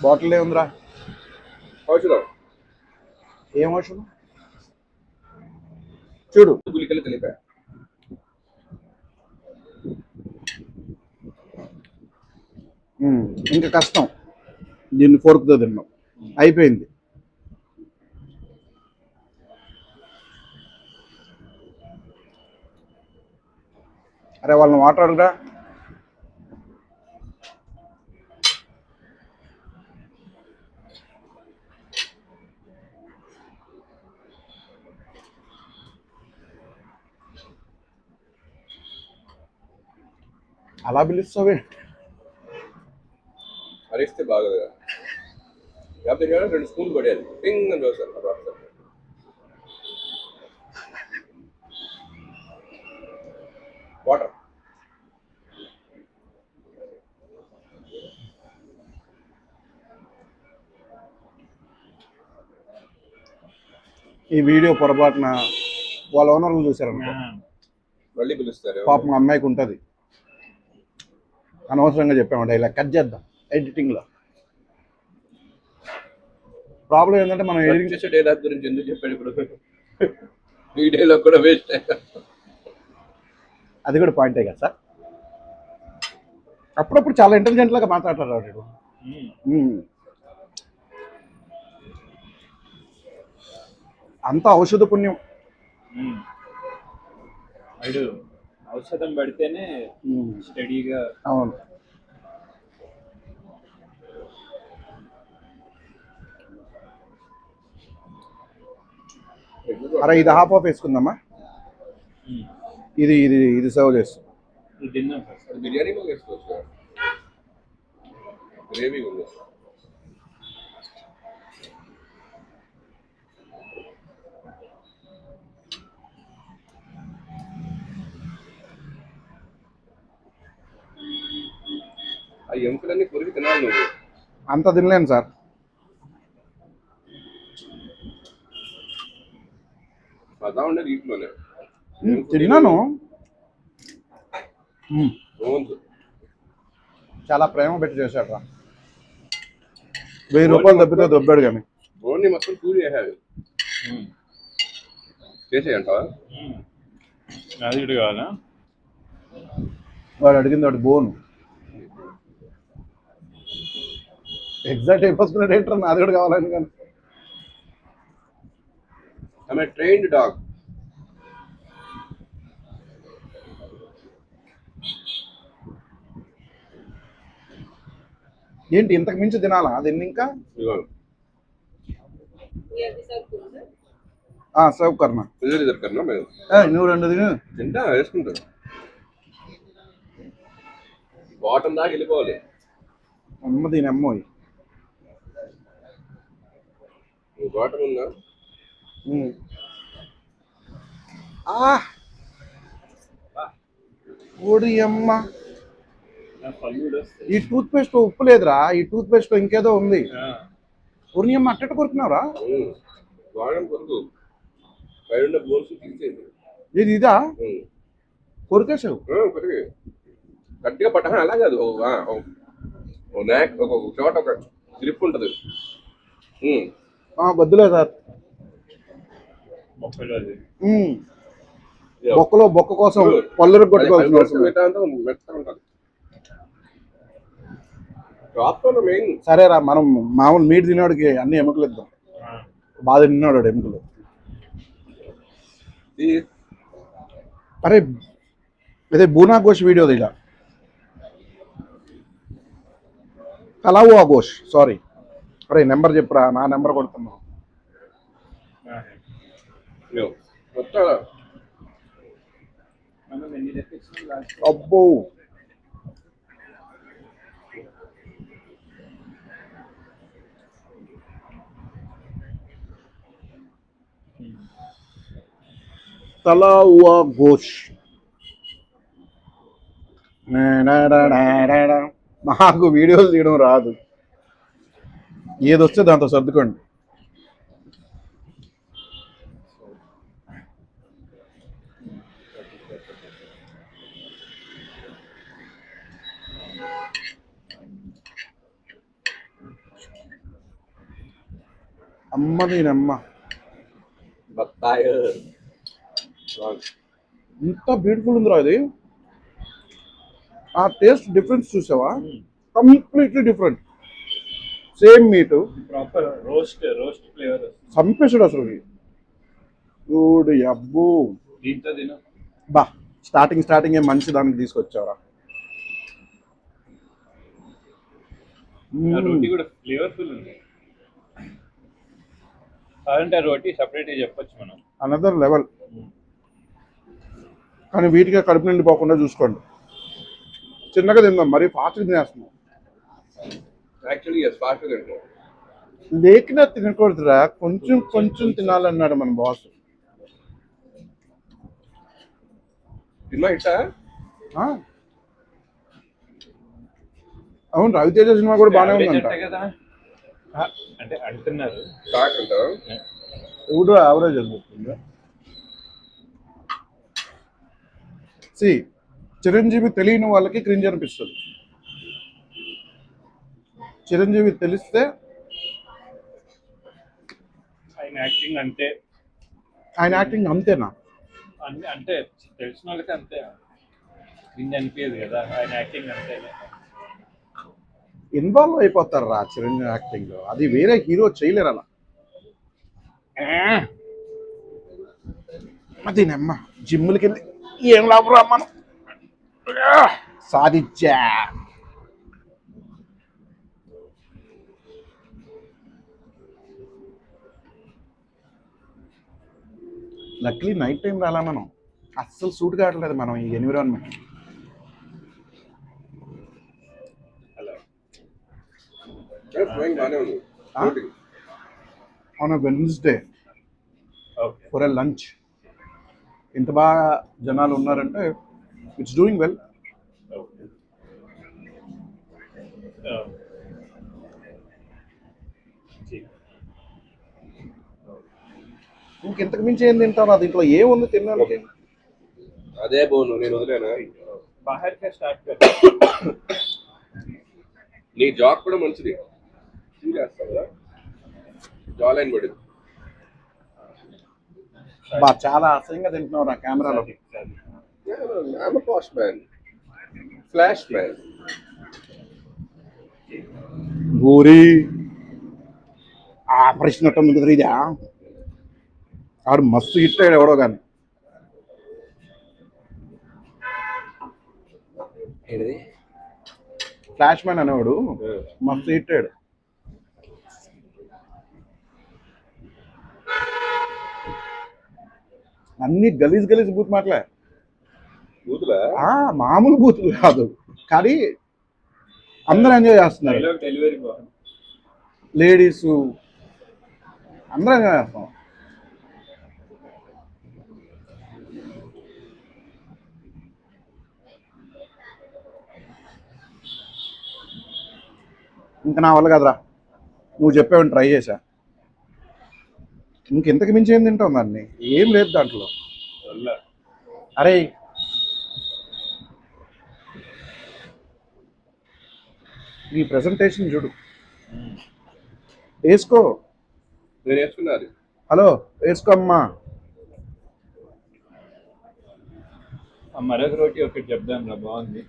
బాటిల్ ఏముందిరా? ఔషధం ఏం ఔషధం? చూడు. గుళికలు కలిపా. ఇంకా కష్టం దీన్ని ఫోర్క్తో తిన్నాం. అయిపోయింది. అరే వాళ్ళని వాటర్ అడుగురా. అలా పిలుస్తావే? అరిస్తే బాగోదు కదా. లేకపోతే 2 స్పూన్లు పడేయాలి. పింగ్ అని చూస్తారు. వాటర్. ఈ వీడియో పొరపాటున వాళ్ళ ఓనర్లు చూసారనుకో, మళ్ళీ పిలుస్తారు. పాపం అమ్మాయికి ఉంటుంది. అనవసరంగా చెప్పామంటే ఇలా కట్ చేద్దాం ఎడిటింగ్లో. ప్రాబ్లం ఏంటంటే మనం ఎడిటింగ్ చేసే డైలాగ్ గురించి ఎందుకు చెప్పాడు ఇప్పుడు? ఈ డైలాగ్ కూడా వేస్ట్. అది కూడా పాయింటే కదా సార్. అప్పుడప్పుడు చాలా ఇంటెలిజెంట్ లాగా మాట్లాడతారు వాడు. అంత ఔషధ పుణ్యం. వాడు ఔషధం పడితేనే స్టడీగా. అవును. అరే ఇది హాఫ్ ఆఫ్ వేసుకుందామా? ఇది ఇది ఇది సర్వ్ చేస్తాం. బిర్యానీ వేసుకోవచ్చు. గ్రేవీ ఉంది. ఆ ఎముకలన్నీ కొరికి తినాలి నువ్వు. అంత తినలేను సార్. అదా ఉండేది వీటిలోనే. తిన్నాను. చాలా ప్రేమ పెట్టి చేశాడు రా. 1000 రూపాయలు తప్పితే దొబ్బాడు కానీ. బోన్ని మొత్తం చూరి చేసేది. చేసేయంటావా? అది ఇటు కావాలా? వాడు అడిగింది వాడు బోను. ఎగ్జాక్ట్ అయిపోతున్నాడు ఏంటో, నాది కూడా కావాలని. కానీ I'm a trained dog. ఏంటి ఇంతకు మించి తినాలా? అది ఇంకా సర్వ్ కర్నా. నువ్వు 2 తిను. తింటా వేసుకుంటాను. బాటం దాకా వెళ్ళిపోవాలి. అమ్మ దీని అమ్మ. బాటం ఉందా? ఓడి అమ్మ. ఈ టూత్ పేస్ట్ ఉప్పు లేదురా. ఈ టూత్ పేస్ట్ ఇంకేదో ఉంది. ఊరి అమ్మ అట్టట కొరుకున్నావురా? ఇది ఇదా కొరికేసావు? గట్టిగా పట్ట అలా కాదు. ఒక చోట ఒక గ్రిప్ ఉంటుంది. వద్దులే సార్. బొక్కలో బొక్క కోసం పళ్ళు కొట్టుకోవాల్సిన అవసరం లేదు. సరేరా, మనం మామూలు మీట్ తినేవాడికి అన్ని ఎముకలు ఇద్దాం. బాగా తిన్నాడు ఎముకలు. అరే ఇదే బూనా ఘోష్ వీడియో దిగా. కలావుआ ఘోష్, సారీ. అరే నెంబర్ చెప్పురా, నా నెంబర్ కొడుతున్నావు. అబ్బో కలావుआ ఘోష్. మాకు వీడియోలు తీయడం రాదు, ఏదొస్తే దాంతో సర్దుకోండి. అమ్మ దీనమ్మ, బత్తాయి ఇంత బ్యూటిఫుల్ ఉందిరా ఇది. ఆ టేస్ట్ డిఫరెన్స్ చూసావా? Completely different. Same meat, proper roast flavour చంపేసాడు అసలు. చూడు అబ్బో, దీంతో తిను బా స్టార్టింగ్ మంచి దానికి తీసుకొచ్చావరా. ఆ రోటీ కూడా ఫ్లేవర్ఫుల్ ఉంది. కావాలంటే ఆ రోటీ సపరేట్గా చెప్పొచ్చు మనం. Another level. కానీ వీటికే కడుపు నిండి పోకుండా చూసుకోండి. చిన్నగా తిందాం, మరీ ఫాస్ట్గా తినేస్తున్నాం. యాక్చువల్లీ ఫాస్ట్ తింటాం. లేకినా తినకూడదురా, కొంచెం కొంచెం తినాలన్నాడు మన బాస్. సినిమా ఇట్టా ఆ? అవును, రవితేజ సినిమా కూడా బాగానే Average ఉందంట. అంతే కదా అంటే అంటున్నారు. స్టార్ట్ అంటావా? ఇప్పుడు యావరేజ్ అనిపిస్తుంది. సి చిరంజీవి తెలియని వాళ్ళకి క్రింజ్ అనిపిస్తుంది. చిరంజీవి తెలిస్తే ఆయన యాక్టింగ్ అంతే, ఆయన యాక్టింగ్ అంతేనా? అంటే తెలిసిన వాళ్ళకి అంతే క్రింజ్ అనిపించదు కదా, ఆయన యాక్టింగ్ అంతే. ఇన్వాల్వ్ అయిపోతారు రా చిరంజీవి యాక్టింగ్, అది వేరే హీరో చేయలేరు అలా. అది నమ్మ జిమ్ములకి వెళ్ళి ఏం లాభం రా మనం, సాధించా. లక్లీ నైట్ టైం రాలా మనం, అస్సలు సూట్ కావట్లేదు మనం ఈ ఎన్విరాన్మెంట్. అలా బాగానే ఉంది. On Wednesday okay. For a lunch ఇంత బాగా జనాలు ఉన్నారంటే ఇట్స్ డూయింగ్ వెల్. ఓకే. ఇంకెంతకు మించి ఏం తింటారు, దీంట్లో ఏముంది తినడానికి? అదే బోను, నేను వదిలేనా? बाहर का स्टार्ट कर. నీ జాబ్ కూడా మంచిది, చేస్తావు కదా, జాబ్ లైన్ పడింది. బా చాలా అసహ్యంగా తింటున్నావు నా కెమెరాలో. I'm a posh man, flash man. గోరీ ఆపరేషన్ అట్టుంది కదా ఇదా, ఆడు మస్తు హిట్ అయ్యాడు ఎవడో కానీ. ఫ్లాష్ మ్యాన్ అనేవాడు మస్తు హిట్ అయ్యాడు. అన్ని గలీజ్ బూత్ మాటలే, బూతులా? మామూలు బూతులు కాదు, కానీ అందరూ ఎంజాయ్ చేస్తున్నారు. డైలాగ్ డెలివరీ బాగుంది. లేడీస్ అందరూ ఎంజాయ్ చేస్తాం. ఇంకా నా వల్ల కదరా, నువ్వు చెప్పావని ట్రై చేశా. ఇంకెంతకు మించి ఏం తింటాం దాన్ని, ఏం లేదు దాంట్లో. వల్ల అరే ఈ ప్రెజెంటేషన్ చూడు, వేసుకో. నేను వేసుకున్నది. హలో వేసుకో అమ్మా. ఆ మరొక రోటీ ఒకటి చెప్దాం రా, బాగుంది.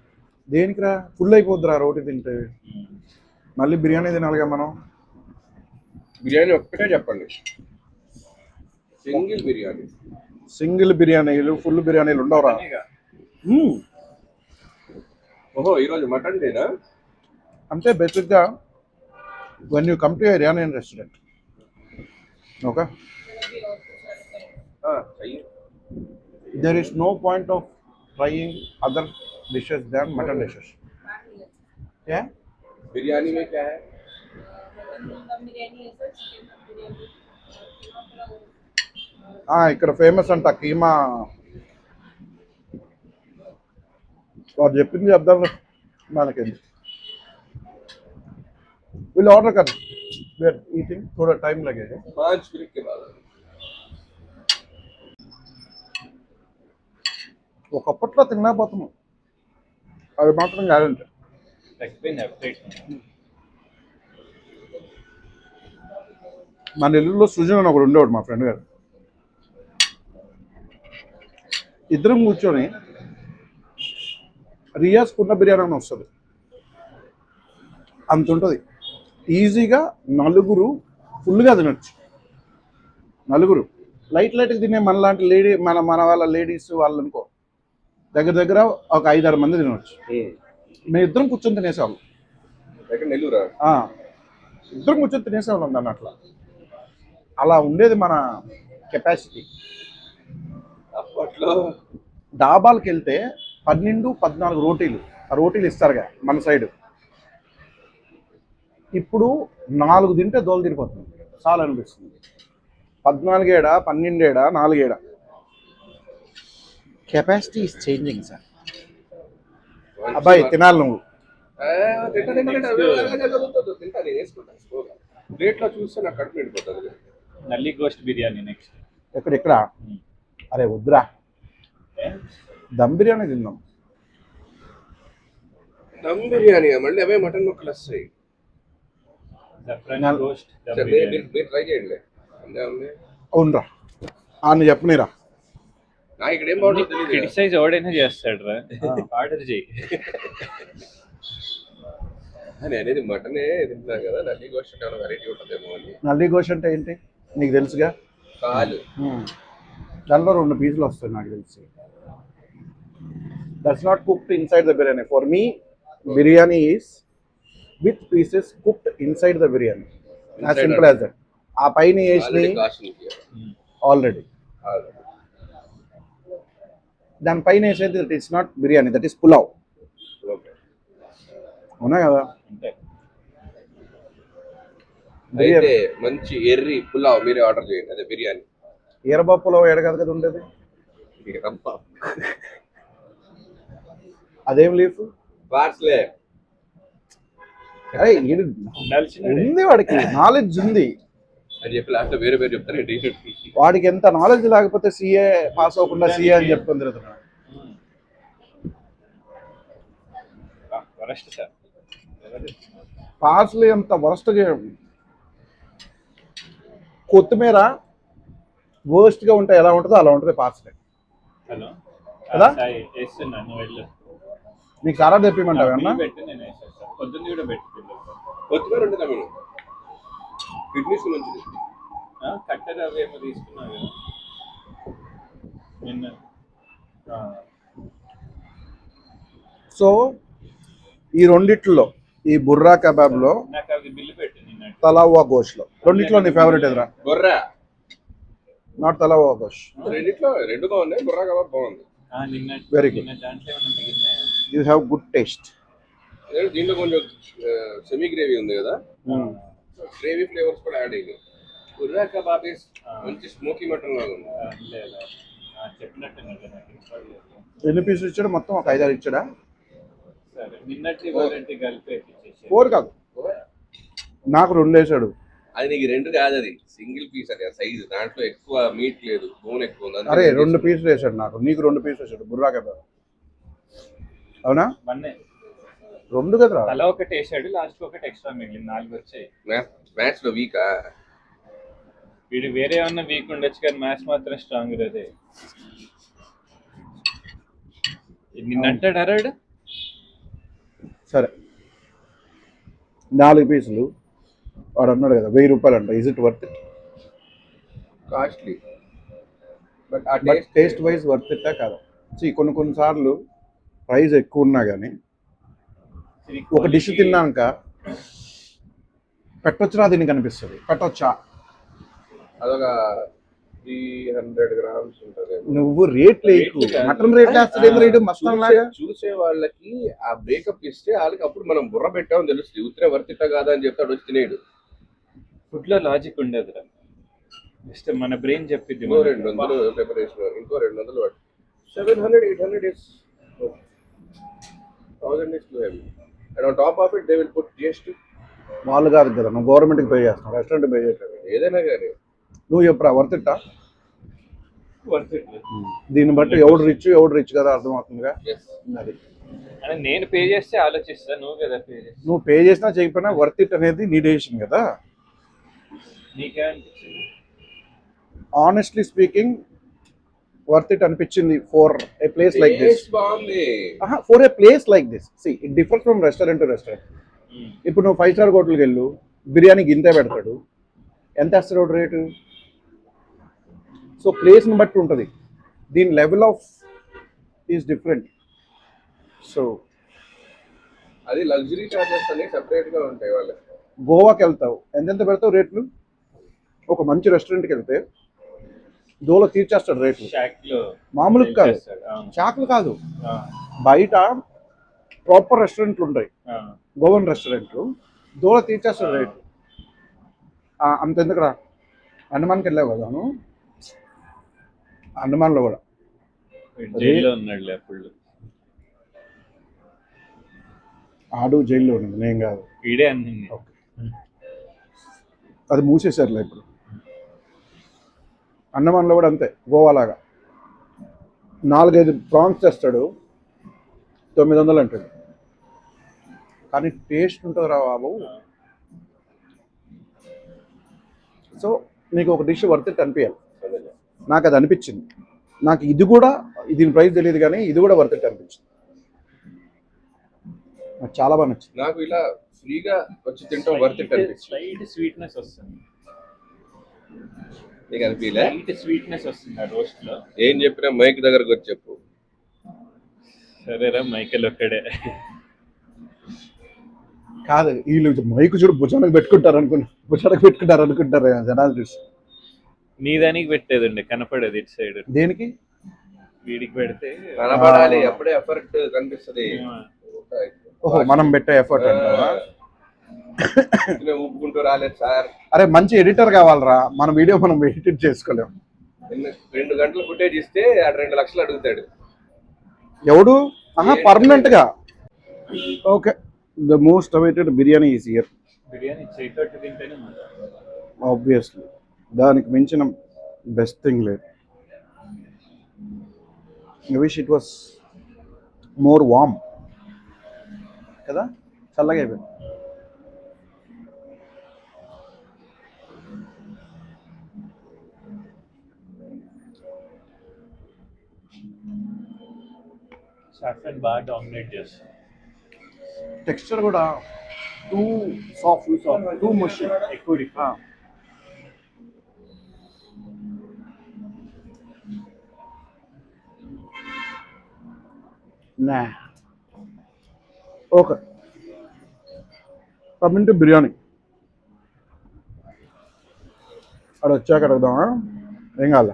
దేనికిరా, ఫుల్ అయిపోద్దిరా రోటీ తింటే, మళ్ళీ బిర్యానీ తినాలిగా మనం. బిర్యానీ ఒక్కటే చెప్పండి, సింగిల్ బిర్యానీ. సింగిల్ బిర్యానీలు ఫుల్ బిర్యానీలు ఉండవురా. అనేగా. ఓహో, ఈరోజు మటన్ డేనా? అంటే బేసిక్గా when you come to a Iranian restaurant, okay, చెయ్యి. there is no point of trying other dishes than mutton dishes. Yeah, biryani में क्या है? दम बिरयानी है सर, चिकन दम बिरयानी ఇక్కడ ఫేమస్ అంట కీమా. వాడు చెప్పింది చెప్దాం మనకి వీళ్ళు ఆర్డర్ कर वेट ईटिंग थोड़ा टाइम लगेगा 5 मिनट के बाद ఒకప్పట్లో తినలేకపోతున్నాం అది మాత్రం గ్యారెంటీ మా నెల్లూరులో సృజన్ అని ఒకడు ఉండేవాడు మా ఫ్రెండ్ గారు ఇద్దరం కూర్చొని రియాజ్ కుండ బిర్యానీ అని వస్తుంది అంత ఉంటుంది ఈజీగా నలుగురు ఫుల్గా తినొచ్చు నలుగురు లైట్గా తినే మనలాంటి లేడీ మన వాళ్ళ లేడీస్ వాళ్ళు అనుకో దగ్గర ఒక 5-6 మంది తినవచ్చు మేము ఇద్దరం కూర్చొని తినేసేవాళ్ళం ఎక్కడ నెల్లూరా ఇద్దరం కూర్చొని తినేసేవాళ్ళం దాన్ని అలా ఉండేది మన కెపాసిటీ అప్పట్లో డాబాలకు వెళ్తే 12-14 రోటీలు ఆ రోటీలు ఇస్తారుగా మన సైడ్ ఇప్పుడు 4 తింటే దోలు తిరిగిపోతుంది చాలా అనిపిస్తుంది 14 ఏడా 12 ఏడా 4 ఏడా కెపాసిటీ ఈస్ చేంజింగ్ సార్ అబ్బాయి తినాలి నువ్వు ప్లేట్లో చూస్తే నాకు కడుపు నిండిపోతుంది నల్లి గోస్ట్ బిర్యానీ నెక్స్ట్ ఎక్కడ అరే వద్దురా దమ్ బిర్యానీ తిందాం దమ్ బిర్యానీ మళ్ళీ అవే మటన్ ముక్కలు వస్తాయి గోస్ట్ మీరు ట్రై చేయండి అవునరా అని చెప్పనిరా నాకు ఇక్కడ ఏం బాగుంటుంది తెలియదు క్రిటిసైజ్ ఎవడైనా చేస్తాడు రా ఆర్డర్ చేయి అని అనేది మటనే తింటాను కదా నల్లి గోస్ట్ ఏమైనా వెరైటీ ఉంటుందేమో అని నల్లి గోష్ అంటే ఏంటి నీకు తెలుసుగా కాలు దాంట్లో 2 పీసులు వస్తాయి నాకు తెలిసి that's not cooked inside the biryani for me biryani is with pieces cooked inside the biryani as simple as that ఆ పైన వేసి ఆల్రెడీ దానిపైన వేసేది that is not biryani that is pulao అవునా కదా అయితే మంచి ఎర్రి పులావ్ మీరే ఆర్డర్ చేయండి అదే బిర్యానీ ఎర్రబా పులావ్ ఎడగదు కదా ఉండేది అదేం లీఫ్ పార్స్లే అరే ఉంది వాడికి నాలెడ్జ్ ఉంది అని చెప్పి లాస్ట్ వేరే వేరే చెప్తాను వాడికి ఎంత నాలెడ్జ్ లేకపోతే సిఏ పాస్ అవ్వకుండా సిఏ అని చెప్పుకొని తిరుగుతున్నాడు పాస్లు ఎంత వరస్ట్ కొత్తిమీర వర్స్ట్ గా ఉంటే ఎలా ఉంటుందో అలా ఉంటుంది పాస్లే హలో కదా వేస్తున్నాను వెళ్ళు నీకు సారా తెప్పిమంటావు అన్న పెట్టి నేను వేసేస్తాను పొద్దున్న కూడా పెట్టి కొత్తిమీర ఉంటుంది మీరు కిడ్నీస్ మంచిది కట్టెలు అవి ఏమో తీసుకున్నావు కదా నిన్న సో ఈ రెండిట్లో ఈ బుర్రా కబాబ్ లో నాకు అవి బిల్లు పెట్టి నిన్న తలావా గోష్ లో రెండిట్లో నీ ఫేవరెట్ ఎదురా బొర్రా నాట్ తలావా గోష్ రెండిట్లో రెండు బాగున్నాయి బుర్రా కబాబ్ బాగుంది నిన్న వెరీ గుడ్ నిన్న దాంట్లో ఏమన్నా మిగిలినాయా యూ హ్యావ్ గుడ్ టేస్ట్ దీంట్లో కొంచెం సెమీ గ్రేవీ ఉంది కదా గ్రేవీ ఫ్లేవర్స్ కూడా యాడ్ అయ్యాయి బుర్రా కబాబ్ మంచి స్మోకీ మటన్ లాగా ఉంది లేదా చెప్పినట్టు నాకు ఎన్ని పీసులు ఇచ్చాడు మొత్తం ఒక 5-6 ఇచ్చాడా సరే నిన్నటి వారంటీ కలిపి ఇచ్చేసి 4 కాదు నాకు 2 వేసాడు అది నీకు 2 కాదు అది సింగిల్ పీస్ అది ఆ సైజు దాంట్లో ఎక్కువ మీట్ లేదు బోన్ ఎక్కువ ఉంది అరే 2 పీసులు వేసాడు నాకు నీకు 2 పీసులు వేసాడు బుర్రా కబాబ్ అవునా వన్నే 2 కదరా తల ఒకటి వేసాడు లాస్ట్ ఒకటి ఎక్స్ట్రా మిగిలింది 4 వచ్చాయి మ్యాచ్ లో వీకా వీడు వేరే ఏమన్నా వీక్ ఉండొచ్చు కానీ మ్యాచ్ మాత్రం స్ట్రాంగ్ అదే నిన్న అంటాడు అరాడు సరే 4 పీసులు వాడు అన్నాడు కదా 1000 రూపాయలు అంట is it worth it costly but ఆ బట్ టేస్ట్ వైజ్ వర్త్ ఇట్టా కాదు కొన్నిసార్లు ప్రైస్ ఎక్కువ ఉన్నా కానీ ఒక డిష్ తిన్నాక పెట్టొచ్చురా దీనికి అనిపిస్తుంది పెట్టొచ్చా అదొక 300 grams ఉంటుంది నువ్వు రేట్ లేకు మటన్ రేట్ వేస్తాడు మస్తం లాగా చూసే వాళ్ళకి ఆ బ్రేకప్ ఇస్తే వాళ్ళకి అప్పుడు మనం బుర్ర పెట్టామని తెలుస్తుంది ఉత్తరే వర్తిట కాదా అని చెప్తాడు వచ్చి తినేడు ఫుడ్ లో లాజిక్ ఉండదు జస్ట్ మన బ్రెయిన్ చెప్పిద్ది ఇంకో 200 ప్రిపరేషన్ ఇంకో 200 700 800 is 1000 is too heavy. And on top of it, they will put GST. వాళ్ళు కాదు కదా, నువ్వు గవర్నమెంట్కి పే చేస్తావు, రెస్టారెంట్ పే చేయట్లేదు. ఏదైనా కానీ నువ్వు చెప్పురా, వర్తిట్టా? Worth it. దీన్ని బట్టి ఎవడు రిచ్ కదా అర్థమవుతుందిగా. అది అంటే నేను పే చేస్తే ఆలోచిస్తా, నువ్వు కదా పే చేస్తా. నువ్వు పే చేసినా చేయకపోయినా వర్త్ ఇట్ అనేది నీ డెసిషన్ కదా. నీకేమనిపించింది? ఆనెస్ట్లీ స్పీకింగ్ వర్త్ ఇట్ అనిపించింది for a place like this. Taste బాగుంది. For a place like this, see it differs from restaurant to restaurant. ఇప్పుడు నువ్వు 5 స్టార్ హోటల్కి వెళ్ళు, బిర్యానీ గింతే పెడతాడు, ఎంత వేస్తాడు రేటు? సో ప్లేస్ని బట్టి ఉంటుంది, దీని level of is different. So అది లగ్జరీ చార్జెస్ అని సెపరేట్ గా ఉంటాయి వాళ్ళకి. గోవాకి వెళ్తావు, ఎంతెంత పెడతావు రేట్లు? ఒక మంచి రెస్టారెంట్కి వెళ్తే దోలో తీర్చేస్తాడు రేట్లు, మామూలుగా కాదు, చాకులు కాదు. బయట ప్రాపర్ రెస్టారెంట్లు ఉంటాయి, గోవన్ రెస్టారెంట్లు, దోలో తీర్చేస్తాడు రేట్లు. అంతెందుకురా, అండమాన్కి వెళ్ళావు కదా నువ్వు, అండమాన్లో కూడా జైల్లో ఉన్నాడులే అప్పుడు. ఆడు జైల్లో ఉన్నాడు, నేను కాదు. ఈడే అన్ని అది మూసేశారులే ఇప్పుడు. అండమాన్లో కూడా అంతే, గోవాలాగా 4-5 ప్రాన్స్ తెస్తాడు, 900 అంటాడు. కానీ టేస్ట్ ఉంటుంది రా బాబు. సో నీకు ఒక డిష్ వర్త్ ఇట్ అనిపించాలి. నాకు అది అనిపించింది. నాకు ఇది కూడా, దీని ప్రైస్ తెలియదు కానీ ఇది కూడా వర్త్ ఇట్ అనిపించింది. నాకు చాలా బాగా నచ్చింది. నాకు ఇలా ఫ్రీగా వచ్చి తింటాం వర్త్ ఇట్ అనిపించింది. స్లైట్ స్వీట్నెస్ వస్తుంది. నీకు అనిపించలే? స్లైట్ స్వీట్నెస్ వస్తుంది ఆ రోస్ట్ లో. ఏం చెప్పినా మైక్ దగ్గరకు వచ్చి చెప్పు. సరేరా, మైకేల్ ఒక్కడే కాదు, వీళ్ళు మైకు చూడు భుజానికి పెట్టుకుంటారు అనుకుంటారు జనాలు చూసి. నీ దానికి పెట్టేది ఉండే, కనపడేది ఇటు సైడ్. దేనికి? వీడికి పెడితే కనపడాలి, అప్పుడే ఎఫర్ట్ కనిపిస్తుంది. ఓహో, మనం పెట్టే ఎఫర్ట్ అంటావా? ఊపుకుంటూ రాలేదు సార్. అరే మంచి ఎడిటర్ కావాలరా, మన వీడియో మనం ఎడిట్ చేసుకోలేం. 2 గంటల ఫుటేజ్ ఇస్తే 2 లక్షలు అడుగుతాడు ఎవడు? పర్మనెంట్ గా. Okay, the most awaited biryani is here. Biryani చేతోటి తింటేనే ఆబ్వియస్లీ, దానికి మించిన బెస్ట్ థింగ్ లేదు. I wish it was more warm కదా, చల్లగా అయిపోయింది. సాఫ్రాన్ బాగా డామినేట్ చేస్తుంది. టెక్స్చర్ కూడా టూ సాఫ్ట్, టూ మషీ, ఎక్కువ నా ఓకే. కమింగ్ టు బిర్యానీ, అక్కడ వచ్చాక అడుగుదామా? ఏం కావాలి?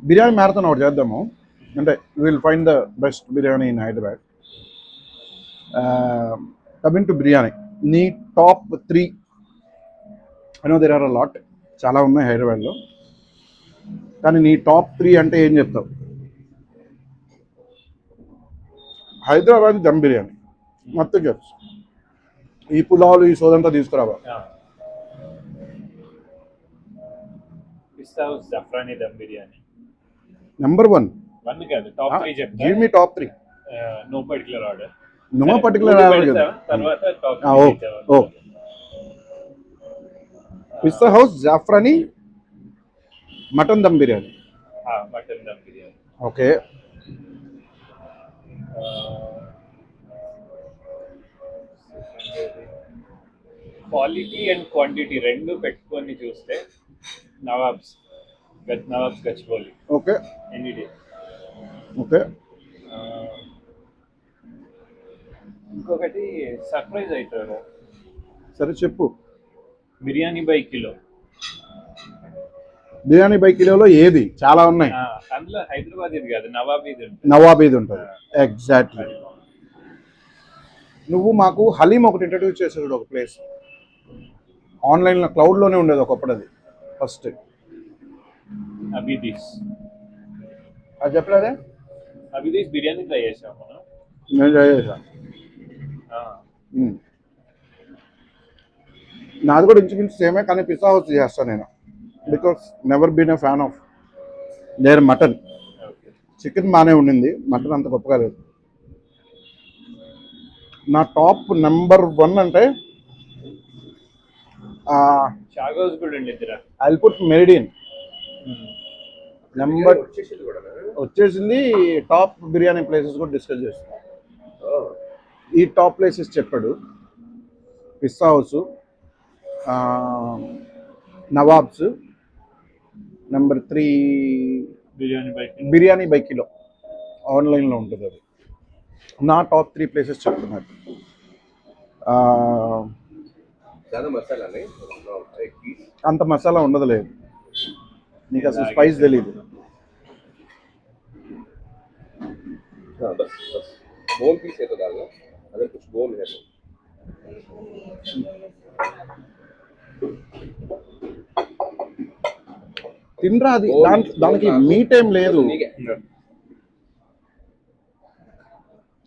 బిర్యానీ మ్యారథాన్ ఒకటి చేద్దాము, అంటే will find the best biryani in Hyderabad. Coming to biryani, నీ top 3. I know there are a lot, చాలా ఉన్నాయి హైదరాబాద్లో, కానీ నీ టాప్ 3 అంటే ఏం చెప్తావు? హైదరాబాద్ దమ్ బిర్యానీ మొత్తం చెప్పు. ఈ పులావులు ఈ సోదంతా తీసుకురావా? Pista House Zafrani dum biryani number 1. కాదు, టాప్ 3 చెప్తా. Give me top 3. No particular order. No particular order కదా. తర్వాత top okay. Pista House Zafrani mutton dum biryani. Mutton dum biryani. Okay. Quality and quantity రెండు పెట్టుకొని చూస్తే Nawabs Gachibowli. Okay. Any day. Okay. ఇంకొకటి సర్ప్రైజ్ అవుతారు. సరే చెప్పు. Biryani by kilo. Biryani by కిలోలో ఏది? చాలా ఉన్నాయి. అందులో హైదరాబాద్ ఇది కాదు, నవాబీది ఉంటుంది. నవాబీది ఉంటుంది. ఎగ్జాక్ట్లీ. నువ్వు మాకు హలీం ఒకటి ఇంట్రడ్యూస్ చేసాడు, ఒక ప్లేస్ ఆన్లైన్లో క్లౌడ్లోనే ఉండేది ఒకప్పుడు, అది ఫస్ట్ అబిదీస్. అది చెప్పలేదే? అబిదీస్ బిర్యానీ ట్రై చేసాము మనం. నేను ట్రై చేశాను. నాది కూడా ఇంచుమించు సేమే, కానీ పిజ్జా హౌస్ చేస్తాను నేను. Because never been a fan of their mutton. Chicken బాగానే ఉండింది, మటన్ అంత గొప్పగా లేదు. నా టాప్ నెంబర్ 1 అంటే చాగోస్ కూడా ఉండిద్దిరా. I'll put meridian. నెంబర్ వచ్చేసింది కూడా వచ్చేసింది. టాప్ బిర్యానీ ప్లేసెస్ కూడా డిస్కస్ చేస్తాం. ఈ టాప్ ప్లేసెస్ చెప్పాడు. Pizza house, Nawabs, number 3 biryani by kilo. ఆన్లైన్లో ఉంటుంది అది. నా టాప్ 3 ప్లేసెస్ చెప్తున్నారు. మసాలాని అంత మసాలా ఉండదు, లేదు, నీకు అసలు స్పైస్ తెలీదు. बोन पीस है तो डालना, अगर कुछ बोन है तो। తినరా, అది దానికి మీట్ ఏం లేదు.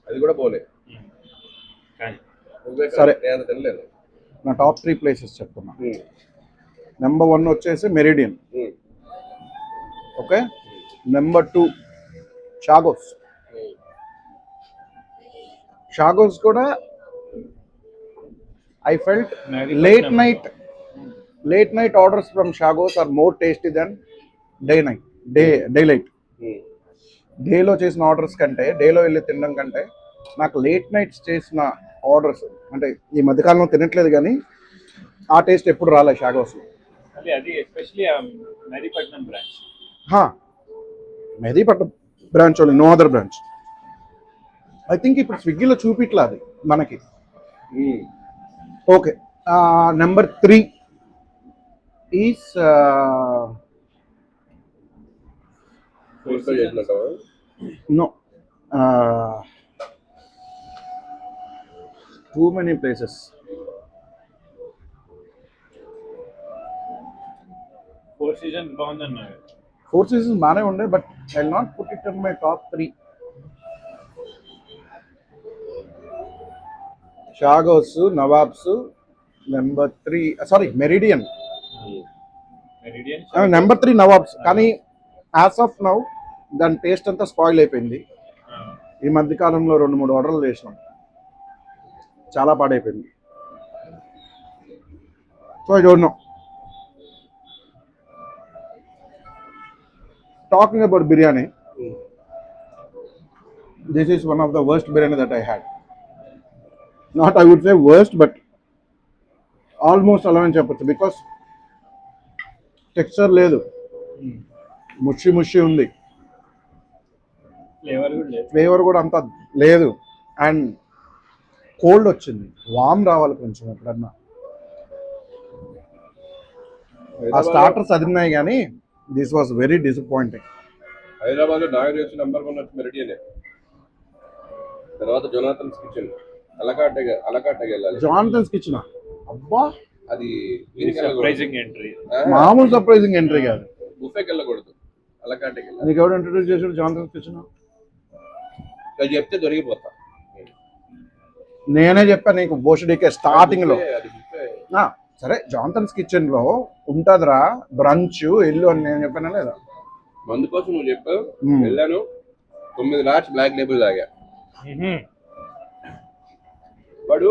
అది కూడా బోనే. సరే, నేను తినలేదు. నా టాప్ 3 ప్లేసెస్ చెప్తున్నా. నెంబర్ 1 వచ్చేసి మెరిడియన్. ఓకే. నెంబర్ 2 షాగోస్. షాగోస్ కూడా I felt late night orders from షాగోస్ are more tasty then day light. డేలో చేసిన ఆర్డర్స్ కంటే, డేలో వెళ్ళి తినడం కంటే, నాకు లేట్ నైట్స్ చేసిన ఆర్డర్స్, అంటే ఈ మధ్యకాలంలో తినట్లేదు కానీ ఆ టేస్ట్ ఎప్పుడు రాలేదు షాగోస్లో. అది especially Mehdipatnam branch. Mehdipatnam branch only, no other branch. I think ఇప్పుడు స్విగ్గీలో చూపిట్లా అది మనకి. Okay. Number 3 is no, too many places. Four season బాగుందన్నారు. 4 సీజన్స్ బాగానే ఉండే, but I will not put it in my top 3. షాగోస్, Nawabs, number 3 sorry Meridian. Number 3 Nawabs. కానీ యాజ్ ఆఫ్ నౌ దాని టేస్ట్ అంతా స్పాయిల్ అయిపోయింది. ఈ మధ్యకాలంలో 2-3 ఆర్డర్లు చేసినాం, చాలా పాడైపోయింది. So I don't know. Talking about biryani, this is one of the worst biryani that I had. Not I would say worst, but almost అలా అని చెప్పచ్చు. బికాస్ టెక్స్చర్ లేదు, ముషి ఉంది, ఫ్లేవర్ కూడా అంత లేదు, అండ్ కోల్డ్ వచ్చింది. వామ్ రావాలి కొంచెం ఎప్పుడన్నా. ఆ స్టార్టర్స్ అదిన్నాయి కానీ this was very disappointing. Hyderabad లో నాకు తెలిసి నెంబర్ 1 వచ్చి మెరిడియనే, తర్వాత జొనాథన్స్ కిచెన్. అలకాటకి వెళ్ళాలి. జానథన్స్ కిచెన్, అబ్బా అది సర్ప్రైజింగ్ ఎంట్రీ. మామూలు సర్ప్రైజింగ్ ఎంట్రీ కాదు. బుఫేకి వెళ్ళకూడదు, అలకాటకి వెళ్ళాలి. నీకు ఎవరు ఇంట్రడ్యూస్ చేసాడు జానథన్స్ కిచెన్? అది చెప్తే దొరికిపోతా. నేనే చెప్పాను నీకు బోషడికే స్టార్టింగ్ లో. అది బుఫే. సరే, జానథన్స్ కిచెన్ లో ఉంటదిరా బ్రంచ్, ఇల్లు అని నేను చెప్పానా లేదా? మందు కోసం నువ్వు చెప్పావు. వెళ్ళాను, 9 లార్జ్ బ్లాక్ లేబుల్ తాగా. వాడు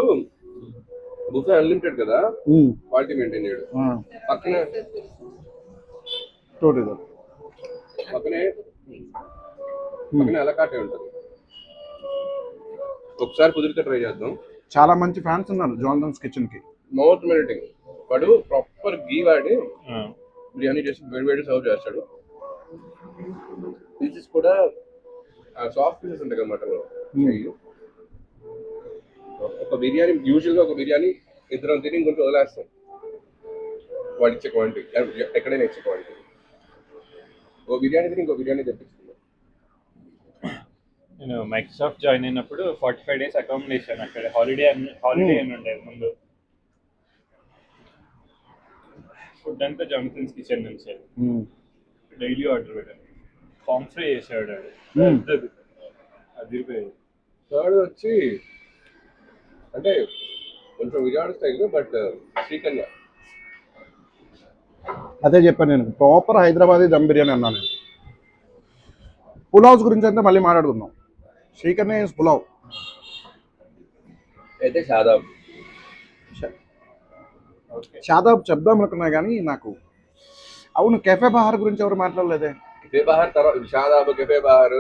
బుఫే అన్లిమిటెడ్ కదా, క్వాలిటీ మెయింటైన్ చేయడు. పక్కనే అలకాటే ఉంటుంది. ఒకసారి కుదిరితే ట్రై చేద్దాం. చాలా మంచి ఫ్యాన్స్ ఉన్నారు జానథన్స్ కిచెన్ కి. Mouth melting. వాడు ప్రాపర్ గీ వాడి బిర్యానీ చేసి వేడి సర్వ్ చేస్తాడు. పీసెస్ కూడా సాఫ్ట్ పీసెస్ ఉంటాయి కదా మటన్లో. ఒక బిర్యానీ యూజువల్గా ఒక బిర్యానీ ఇద్దరం తిని ఇంకొంచెం వదిలేస్తాం. వాడు ఇచ్చే క్వాంటిటీ ఎక్కడైనా ఇచ్చే క్వాంటిటీ. ఒక బిర్యానీ తిని ఇంకో బిర్యానీ తెప్పిస్తున్నాం. నేను మైక్రోసాఫ్ట్ జాయిన్ అయినప్పుడు 45 days అకామిడేషన్ అక్కడ. హాలిడే అని ఉండేది ముందు. ఫుడ్ అంతా జానథన్స్ కిచెన్ నుంచి డైలీ ఆర్డర్ పెట్టాను. ఫామ్ ఫ్రై చేసాడు, అది అదిరిపోయేది. థర్డ్ వచ్చి అంటే కొంచెం విజయవాడ స్టైల్ బట్ శ్రీకన్య. అదే చెప్పాను నేను, ప్రాపర్ హైదరాబాదీ దమ్ బిర్యానీ అన్నాను నేను. పులావ్స్ గురించి అయితే మళ్ళీ మాట్లాడుకుందాం. శ్రీకన్య ఇస్ పులావ్. అయితే షాదాబ్. షాదాబ్ చెప్దాం అనుకున్నా కానీ నాకు, అవును కెఫే బహార్ గురించి ఎవరు మాట్లాడలేదే. కెఫే బహార్ తర్వాత షాదాబ్, కెఫే బహార్,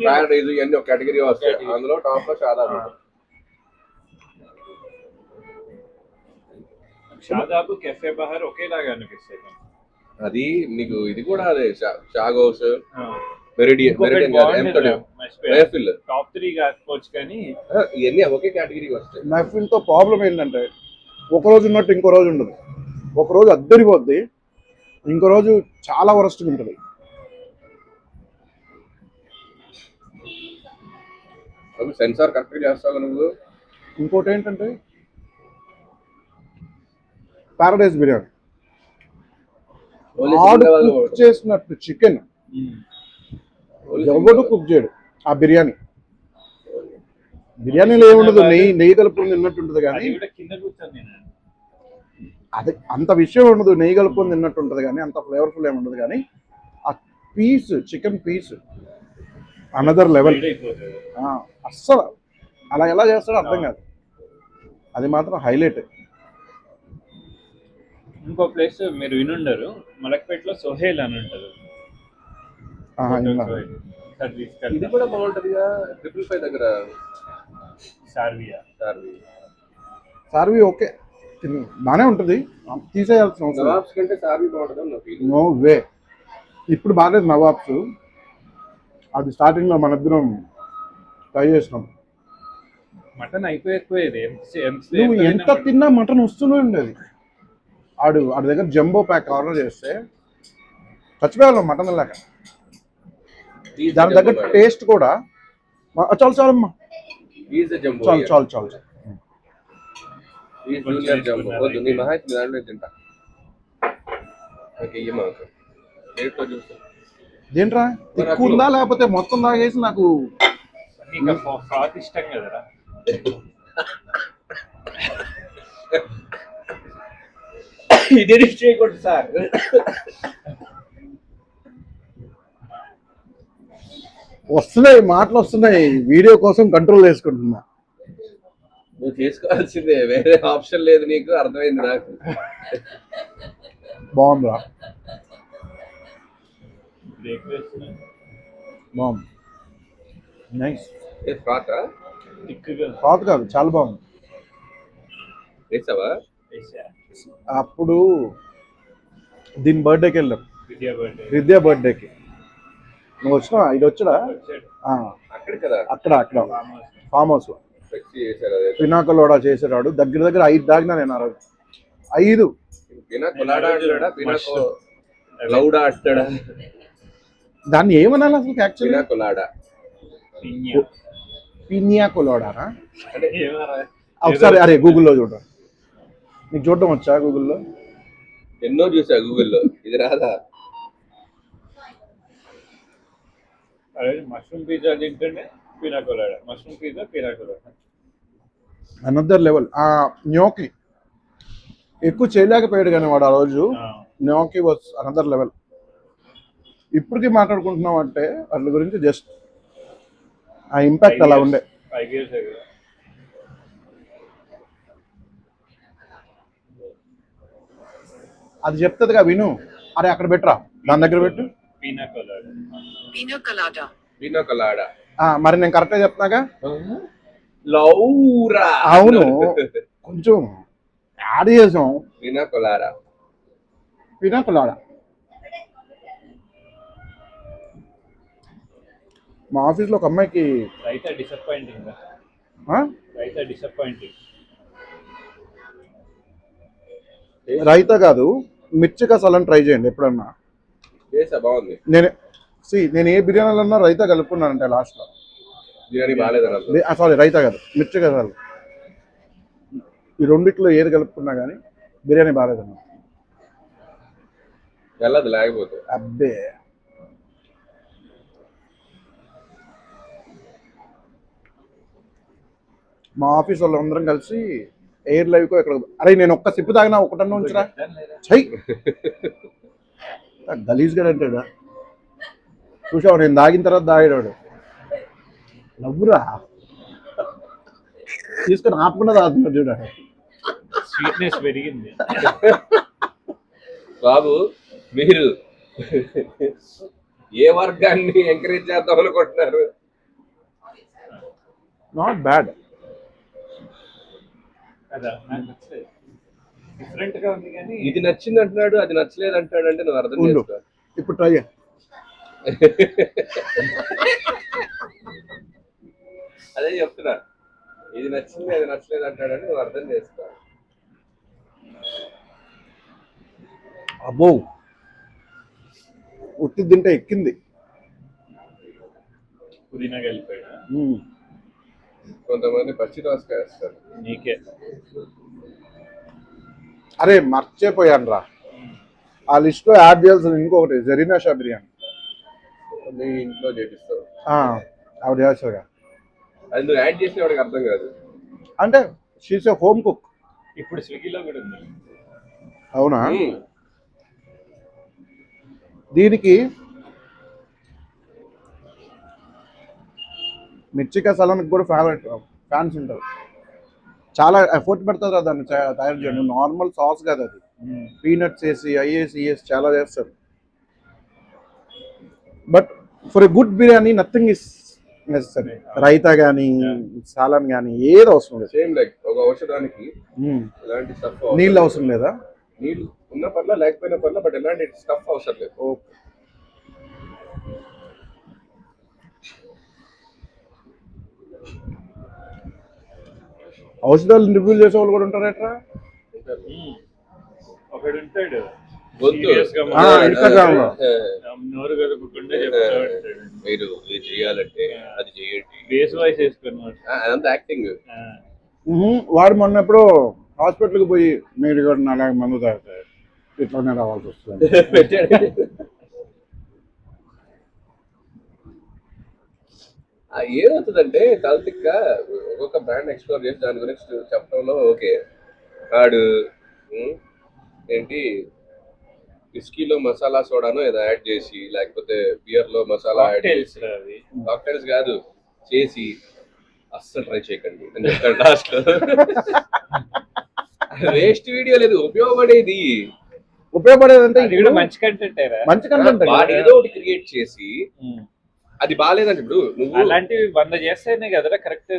ప్యారడైజ్ ఇవన్నీ ఒక కేటగిరీ వస్తాయి. అందులో టాప్ లో షాదాబ్. షాదాబ్ కెఫే బహార్ ఒకేలాగా అనిపిస్తాయి. అది నీకు ఇది కూడా అదే షాగోస్, మెరిడియన్, మెహఫిల్ టాప్ 3 కాకపోవచ్చు కానీ ఇవన్నీ ఒకే కేటగిరీకి వస్తాయి. మెహఫిల్తో ప్రాబ్లం ఏంటంటే ఒక రోజు ఉన్నట్టు ఇంకో రోజు ఉండదు. ఒక రోజు అద్దరిపోద్ది, ఇంకో రోజు చాలా వరస్ట్గా ఉంటుంది. సెన్సార్ కరెక్ట్ చేస్తావు నువ్వు. ఇంకోటి ఏంటంటే పారడైజ్ బిర్యానీ ఆడు కుక్ చేసినట్టు చికెన్ ఎవడు కుక్ చేయడు. ఆ బిర్యానీ బిర్యానీలో ఏముండదు, నెయ్యి కలుపుకొని తిన్నట్టు ఉంటుంది కానీ కింద కూర్చొని అది అంత విషయం ఉండదు. నెయ్యి కలుపుకొని తిన్నట్టు ఉంటుంది కానీ అంత ఫ్లేవర్ఫుల్ ఏమి ఉండదు. కానీ ఆ piece, chicken piece another level. అస్సలు అలా ఎలా చేస్తాడో అర్థం కాదు. అది మాత్రం హైలైట్. ఇంకో ప్లేస్ మీరు వినుండరు, మలక్పేటలో సోహేల్ అని ఉంటుంది. ఇది కూడా బాగుంటదిగా 555 దగ్గర సార్వియా. సార్వి ఓకే, బాగానే ఉంటుంది, తీసేయాల్సిన అవసరం. నవాబ్స్ కంటే సార్వి బాగుంటుంది నా ఫీలింగ్. నో వే, ఇప్పుడు బాగాలేదు నవాబ్స్. అది స్టార్టింగ్లో మన ఇద్దరం ట్రై చేసినాం. మటన్ అయిపోయేది. నువ్వు ఎంత తిన్నా మటన్ వస్తూనే ఉండేది. ఆడి దగ్గర జంబో ప్యాక్ ఆర్డర్ చేస్తే చచ్చిపోయాలి మటన్ లేక. దాని దగ్గర టేస్ట్ కూడా చాలు చాలమ్మా, చాలు చాలు చాలు. ఏంట్రా ఎక్కువ ఉందా లేకపోతే మొత్తం తాగేసి నాకు ఫ్రాత్ ఇష్టం కదరా. ఇదే చేయకూడదు సార్. వస్తున్నాయి మాటలు వస్తున్నాయి, వీడియో కోసం కంట్రోల్ చేసుకుంటున్నా. నువ్వు చేసుకోవాల్సిందే, వేరే ఆప్షన్ లేదు నీకు. అర్థమైంది నాకు. బాగుందా? బాగుంది, నైస్. ఫ్రాత్ కాదు, చాలా బాగుంది. వేసావా? అప్పుడు దీని బర్త్డేకి వెళ్ళాం, విద్యా బర్త్డేకి. నువ్వు వచ్చినా? ఇది వచ్చాడా? అక్కడ ఫామ్ హౌస్ లో పినాకలోడా చేసేవాడు. దగ్గర 5 తాగినా నేను ఆ రోజు. 5 దాన్ని ఏమనాలి అసలు యాక్చువల్లీ? పినియా కొలాడానా? ఒకసారి అరే గూగుల్లో చూడరా. నీకు చూడడం వచ్చా గూగుల్లో? ఎన్నో చూసా గూగుల్లో, ఇది రాదా? మష్రూమ్ పిజ్జా తింటుండే pina colada, mushroom pizza pina colada another level. ఆ న్యోకి ఎక్కువ చేయలేకపోయాడు కానీ వాడు ఆ రోజు. Gnocchi was another level. ఇప్పటికీ మాట్లాడుకుంటున్నాం అంటే వాటి గురించి జస్ట్ ఆ ఇంపాక్ట్ అలా ఉండే. 5 years ago. అది చెప్తుందిగా విను. అరే అక్కడ పెట్టరా, దాని దగ్గర పెట్టు. పినా కొలాడా. మరి నేను కరెక్ట్గా చెప్తున్నాగా. లౌరా. అవును, కొంచెం యాడ్ చేసాం. పినా కొలాడా. మా ఆఫీస్లో ఒక అమ్మాయికి రైతా కాదు, మిర్చి కసాలని ట్రై చేయండి ఎప్పుడన్నా. బాగుంది. నేను ఏ బిర్యానీలో అన్నా రైతా కలుపుకున్నానంటే లాస్ట్లో. బిర్యానీ బాగాలేదు. సారీ, రైతా కాదు, మిర్చి కసాలు. ఈ రెండిట్లో ఏది కలుపుకున్నా కానీ బిర్యానీ బాగాలేదన్నా. వెళ్ళదు లేకపోతే. అబ్బే, మా ఆఫీస్ వాళ్ళు అందరం కలిసి ఎయిర్ లైవ్కో ఇక్కడ అరే నేను ఒక్క సిప్పు తాగినా ఒకటన్నా ఉంచురా చెయ్యి గలీజ్గా అంటాడా చూసావు నేను తాగిన తర్వాత తాగాడు నవ్వురా తీసుకొని ఆపకుండా తాగుతున్నాడు చూడ స్వీట్నెస్ పెరిగింది. బాబు మీరు ఏ వర్గాన్ని ఎంకరేజ్ చేద్దాం అనుకుంటున్నారు? Not bad. కదా నాకు నచ్చలేదు, డిఫరెంట్ గా ఉంది కానీ ఇది నచ్చింది అంటున్నాడు, అది నచ్చలేదు అంటాడు అంటే నువ్వు అర్థం ఉండు. చేసుకో. ఇప్పుడు ట్రై అదే చెప్తున్నా, ఇది నచ్చింది అది నచ్చలేదు అంటాడని నువ్వు అర్థం చేసుకో. అబ్బో ఉత్తి తింటే ఎక్కింది. పుదీనా కలిపాడు. కొంతమంది పచ్చి దోసకాయ వేస్తారు. నీకే అరే మర్చిపోయాను రా, ఆ లిస్ట్లో యాడ్ చేయాల్సింది ఇంకొకటి జరీనా షా బిర్యానీ. నీ ఇంట్లో చేపిస్తావు, ఆవిడ చేస్తారుగా. అది నువ్వు యాడ్ చేసిన వాడికి అర్థం కాదు. అంటే షీస్ ఏ హోమ్ కుక్. ఇప్పుడు స్విగ్గీలో కూడా ఉంది. అవునా? దీనికి మిర్చికా సలానికి కూడా ఫ్యాన్స్ ఉంటారు. చాలా ఎఫర్ట్ పెడతారు కదా దాన్ని తయారు చేయడం. నార్మల్ సాస్ కదా అది, పీనట్స్ వేసి ఐఏసి చాలా చేస్తారు. But for a good biryani nothing is necessary. Raita కానీ సాలన్ కానీ ఏది అవసరం లేదు. సేమ్ లైక్ ఒక ఔషధానికి ఎలాంటి స్టఫ్ నీళ్ళు అవసరం లేదా? నీళ్ళు ఉన్న పర్ల లేకపోయినా పర్ల, బట్ ఎలాంటి స్టఫ్ అవసరం లేదు. ఓకే. ఔషధాలు రివ్యూ చేసే వాళ్ళు కూడా ఉంటారు ఎట్రా? ఒకడు ఉంటాడు గొంతు ఇన్స్టాగ్రామ్ లో నోరు కదపకుండా చెప్తా ఉంటాడు, మీరు ఇది చేయాలంటే అది చేయండి. బేస్ వాయిస్ వేసుకున్నాడు. అదంతా యాక్టింగ్. వాడు మొన్న ఎప్పుడో హాస్పిటల్కి పోయి మీరు కూడా అలాగే మందు తాగుతారు ఇట్లానే రావాల్సి వస్తుంది. ఏమవుతుందంటే తలతిక్క ఒక్కొక్క బ్రాండ్ ఎక్స్ప్లోర్ చేసి దాని గురించి చెప్పడంలో ఓకే. ఆడు ఏంటి విస్కీలో మసాలా సోడాను ఏదో యాడ్ చేసి, లేకపోతే బియర్ లో మసాలా యాడ్ చేసి, కాక్టైల్స్ కాదు చేసి అస్సలు ట్రై చేయకండి అని చెప్తాడు లాస్ట్ లో. వేస్ట్ వీడియో లేదు, ఉపయోగపడేది. ఉపయోగపడేదంటే మంచి కంటెంట్, మంచి కంటెంట్. వాడు ఏదో ఒకటి క్రియేట్ చేసి అది బాగాలేదంటే ఇప్పుడు నువ్వు అలాంటివి 100 చేస్తేనే కదరా కరెక్ట్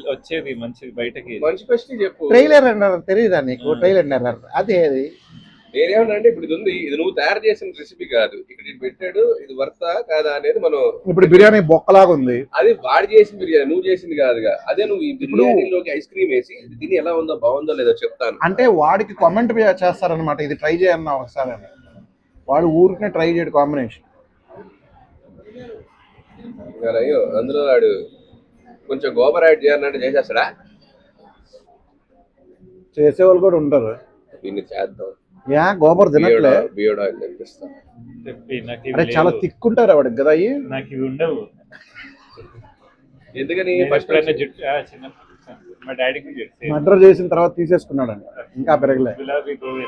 వచ్చేది మంచిది బయటకి. మంచి ఫస్ట్ చెప్పు. ట్రైలర్ అన్నారు తెలియదా నీకు? ట్రైలర్ అన్నారు అదే. అది నేనేమన్నా అంటే ఇప్పుడు ఇది ఉంది, ఇది నువ్వు తయారు చేసిన రెసిపీ కాదు, ఇక్కడ ఇది పెట్టాడు, ఇది వర్తా కాదా అనేది మనం. ఇప్పుడు బిర్యానీ బొక్కలాగా ఉంది, అది వాడు చేసిన బిర్యానీ, నువ్వు చేసింది కాదుగా. అదే నువ్వు ఈ బిర్యానీలోకి ఐస్ క్రీమ్ వేసి తిని ఎలా ఉందో బాగుందో లేదో చెప్తాను అంటే వాడికి కామెంట్ చేస్తారనమాట, ఇది ట్రై చేయన్నా ఒకసారి అని. వాడు ఊరికే ట్రై చేయడు కాంబినేషన్. అయ్యో అందులో వాడు కొంచెం గోబర్ యాడ్ చేయాలంటే చేసేస్తాడా? చేసేవాళ్ళు కూడా ఉంటారు. దీన్ని చేద్దాం, యా గోబర్ తినట్లే, బియోడా అని తెప్పిస్తా. అరే చాలా తిక్కుంటారు వాడికి కదా అయ్యి. నాకు ఇవి ఉండవు. ఎందుకని ఫస్ట్ జుట్టు చిన్న మా డాడీకి జుట్టు మర్డర్ చేసిన తర్వాత తీసేసుకున్నాడు, ఇంకా పెరగలే. గులాబీ గోవే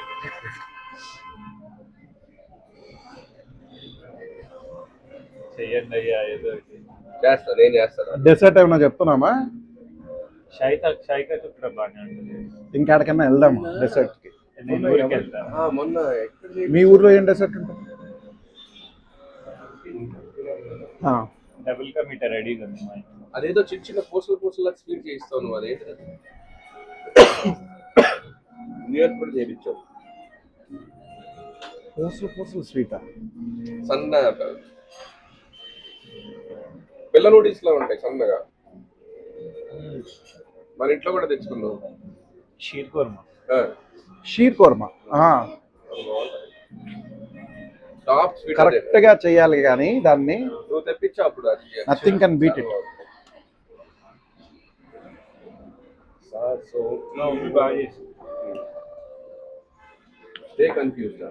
చెయ్యండి అయ్యా ఏదో చేస్తా, నేను చేస్తాను. డెసర్ట్ ఏమన్నా చెప్తున్నామా? షాయికా చుట్టూ బాగానే ఉంటుంది. ఇంకెక్కడికన్నా వెళ్దామా డెసర్ట్ కి? నేను ఊరికి వెళ్తా. మొన్న మీ ఊర్లో ఏం డెసర్ట్ ఉంటుంది? డబుల్ కా మీటా రెడీగా ఉంది మా ఇంట్లో. అదేదో చిన్న చిన్న పూసలు స్వీట్ చేయిస్తావు నువ్వు, అదేంటి న్యూయార్క్ కూడా చేయించావు. పూసలు స్వీటా? సన్న పిల్ల నూడిల్స్ లో ఉంటాయి సన్నగా, మన ఇంట్లో కూడా తెచ్చుకున్నావు. Sheer kurma. Sheer kurma top sweet correct గా చేయాలి కానీ దాన్ని నువ్వు తెప్పించావు అప్పుడు. అది నథింగ్ కెన్ బీట్ ఇట్. బాగా చేసి stay confused.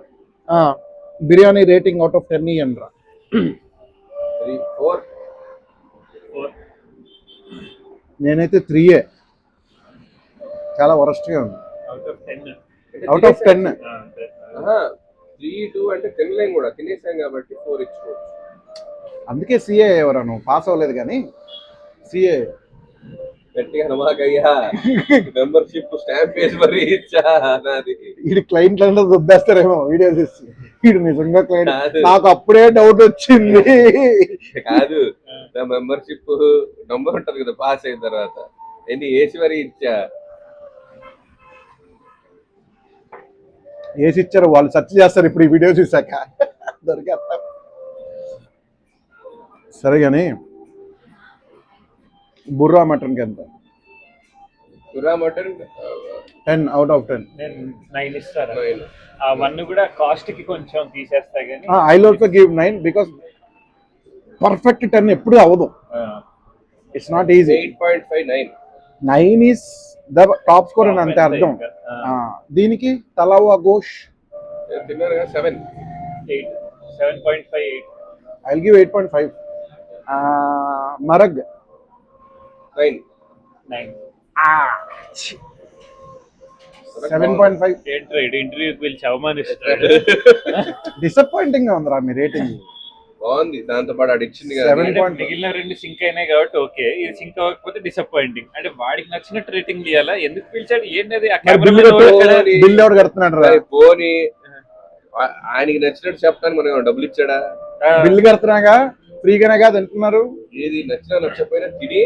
Biryani rating out of 10 ఇయ్యండి రా. 3, 4. నేనైతే 3 చాలా వరస్ట్గా ఉంది. Out of 10. Out of 10. 3-2 అంటే తినలేం కూడా, తినేసాం కాబట్టి 4 ఇచ్చుకోవచ్చు. అందుకే సిఏ ఎవరా నువ్వు, పాస్ అవ్వలేదు కానీ సిఏ. గట్టిగా అనమాకయ్యా, మెంబర్షిప్ స్టాంప్ వేసి మరీ ఇచ్చా నాది. వీడి క్లయింట్లు అంటే దొబ్బేస్తారేమో వీడియో తీసి. వీడు నిజంగా క్లయింట్, కాదు. నాకు అప్పుడే డౌట్ వచ్చింది. కాదు, నా మెంబర్షిప్ నంబర్ ఉంటది కదా పాస్ అయిన తర్వాత, ఎన్ని వేసి మరీ ఇచ్చా. వేసి ఇచ్చారు వాళ్ళు, సెర్చ్ చేస్తారు ఇప్పుడు ఈ వీడియో చూసాక దొరికేస్తారు. సరే కానీ బుర్రా మటన్కి ఎంత? గురా మటన్ 10 అవుట్ ఆఫ్ 10. నేను 9 ఇస్తారా? ఆ 1 కూడా కాస్ట్ కి కొంచెం తీసేస్తా కానీ I also give 9 because perfect 10 ఎప్పుడు అవ్వదు. It's not easy. 8.59. 9 is the top score అని అంతే అర్థం. దీనికి తలావా గోష్ తిన్నారు కదా 7. 7.58. I will give 8.5. మరగ్ 9. 7.5. ఏంట్రా ఇంటర్వ్యూకి పిలిచి అవమానిస్తాడు. డిసప్పాయింటింగ్ గా ఉందిరా మీ రేటింగ్. బాగుంది, దాంతో పాటు అది ఇచ్చింది కదా. 7. మిగిలిన 2 సింక్ అయినాయి కాబట్టి ఓకే, ఇది సింక్ అవ్వకపోతే డిసప్పాయింటింగ్. అంటే వాడికి నచ్చినట్టు రేటింగ్ ఇవ్వాలా, ఎందుకు పిలిచాడు ఏంటది? ఆ బిల్ ఎవరు కడుతున్నాడు రా? పోనీ ఆయనకి నచ్చినట్టు చెప్తాను, మనం డబ్బులు ఇచ్చాడా? బిల్లు కడుతున్నాగా, ఫ్రీగానే కాదు అంటున్నారు. ఏది నచ్చినా నచ్చకపోయినా తిని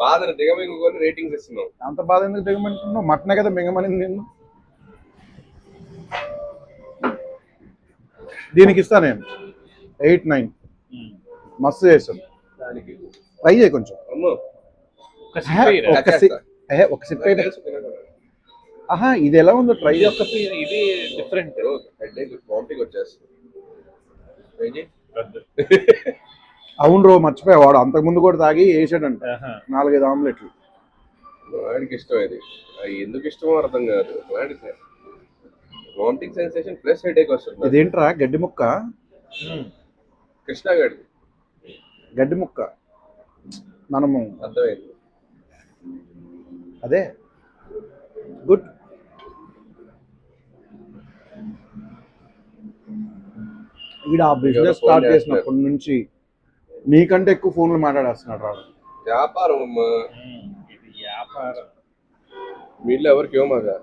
బాధను దిగమింగుకొని రేటింగ్స్ ఇస్తున్నాం. అంత బాధ ఎందుకు దిగమంటున్నావు? మటనే కదా మింగమని నిన్ను. దీనికి ఇస్తా నేను 8-9. మస్తు చేస్తాను. దానికి ట్రై చేయి కొంచెం. అమ్మో ఒక సిప్ అయితే. ఆహా, ఇది ఎలా ఉందో ట్రై. ఇది డిఫరెంట్. వామిటింగ్ వచ్చేస్తుంది. అవును రో, మర్చిపోయా, వాడు అంతకుముందు కూడా తాగి వేసాడంట 4-5 ఆమ్లెట్లు. వాడికి ఇష్టం ఇది, ఎందుకు ఇష్టమో అర్థం కాదు. వాడికి వామిటింగ్ సెన్సేషన్ ప్లస్ హెడేక్ వస్తుంది. ఇదేంట్రా గడ్డి ముక్క? కృష్ణ గడి గడ్డి ముక్క మనము అర్థమైంది. అదే గుడ్. ఈడ ఆ బిజినెస్ స్టార్ట్ చేసినప్పటి నుంచి నీకంటే ఎక్కువ ఫోన్లు మాట్లాడేస్తున్నాడు రాడు. వ్యాపారం అమ్మా, ఇది వ్యాపారం. వీళ్ళు ఎవరికి ఏమాగా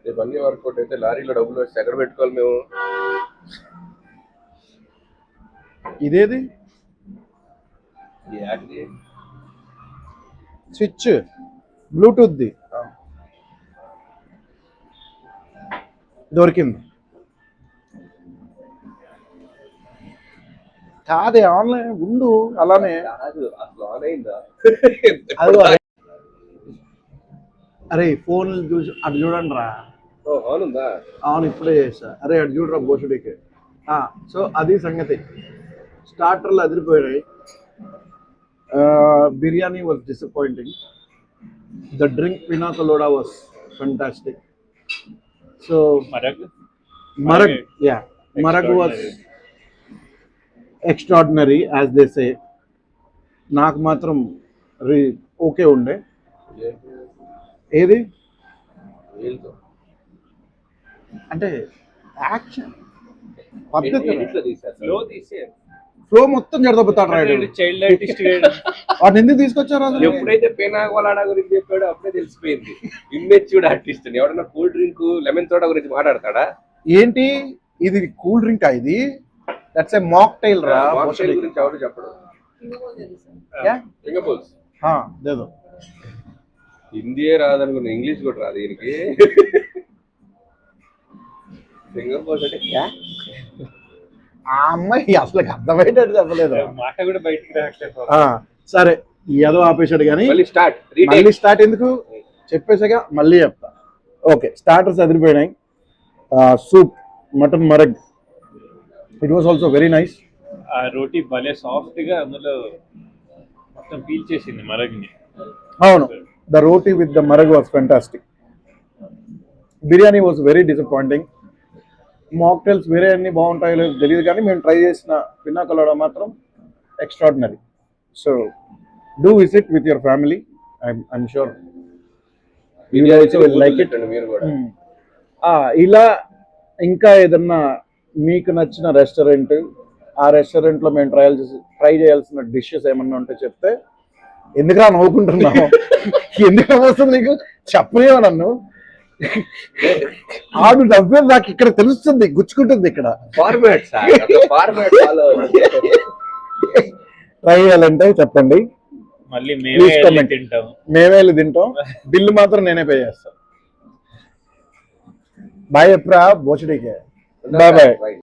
రేపు అన్ని వర్కౌట్ అయితే లారీలో డబ్బులు వచ్చి ఎక్కడ పెట్టుకోవాలి మేము? ఇదేది స్విచ్ బ్లూటూత్ది దొరికింది. కాదే ఆన్లైన్ ఉండు అలానే. అరే ఫోన్లు చూసి అటు చూడండి రా. అవునుందా? అవును, ఇప్పుడే చేసా. అరే అటు చూడరా బోసుడికి. సో అది సంగతి. స్టార్టర్లు అదిరిపోయాయి. Biryani was disappointing. The drink pina colada was fantastic. So marag was extraordinary as they say. నాకు మాత్రం ఓకే ఉండే. ఏది అంటే యాక్షన్ పద్ధతి, ఫ్లో మొత్తం జడదొబ్బుతాడు రాయుడు. చైల్డ్ ఆర్టిస్ట్ వాడిని ఎందుకు తీసుకొచ్చారు అసలు? ఎప్పుడైతే పేనాగోలాడా గురించి చెప్పాడో అప్పుడే తెలిసిపోయింది ఇమ్మెచ్యూర్డ్ ఆర్టిస్ట్ అని. ఎవడన్నా కూల్ డ్రింక్ లెమన్ సోడా గురించి మాట్లాడతాడా ఏంటి? ఇది కూల్ డ్రింక్ ఇది? దట్స్ ఏ మాక్టైల్ రా. మాక్టైల్ గురించి ఎవరు చెప్పడు. సింగపూల్స్ లేదు, హిందీయే రాదనుకున్నా, ఇంగ్లీష్ కూడా రాదు దీనికి. సింగపూర్ అంటే ఆ అమ్మాయి అసలు అర్థమయ్యేటట్టు చెప్పలేదు. మాట కూడా బయటికి రావట్లేదు. సరే ఏదో ఆపేశాడు కానీ మళ్ళీ స్టార్ట్ ఎందుకు చెప్పేసాక మళ్ళీ చెప్తా. ఓకే, స్టార్టర్స్ అదిరిపోయినాయి. Soup mutton marag, it was also very nice. ఆ రోటీ భలే సాఫ్ట్ గా అందులో మొత్తం పీల్ చేసింది మరగ్ని. అవును, the roti with the marag was fantastic. Biryani was very disappointing. Mocktails వేరే అన్ని బాగుంటాయో లేదో తెలియదు కానీ మేము ట్రై చేసిన పిన్నా కొలాడా మాత్రం extraordinary. So do visit with your family. I'm sure you also will like it. మీరు కూడా ఇలా ఇంకా ఏదన్నా మీకు నచ్చిన రెస్టారెంట్, ఆ రెస్టారెంట్లో మేము ట్రై చేయాల్సిన డిషెస్ ఏమన్నా ఉంటే చెప్తే. ఎందుకురా నవ్వుకుంటున్నావు? ఎందుకు నవ్వుతుంది నీకు? చెప్పలేవు నన్ను. ఆడు నవ్వేది నాకు ఇక్కడ తెలుస్తుంది, గుచ్చుకుంటుంది ఇక్కడ. ఫార్మాట్ ఫాలో ట్రై చేయాలంటే చెప్పండి, మళ్ళీ Please మేమే వెళ్ళి comment. తింటాం. మేమే వెళ్ళి తింటాం. బిల్లు మాత్రం నేనే పే చేస్తాను. బాయ్ ఎప్పుడా బోచడికే. Bye bye.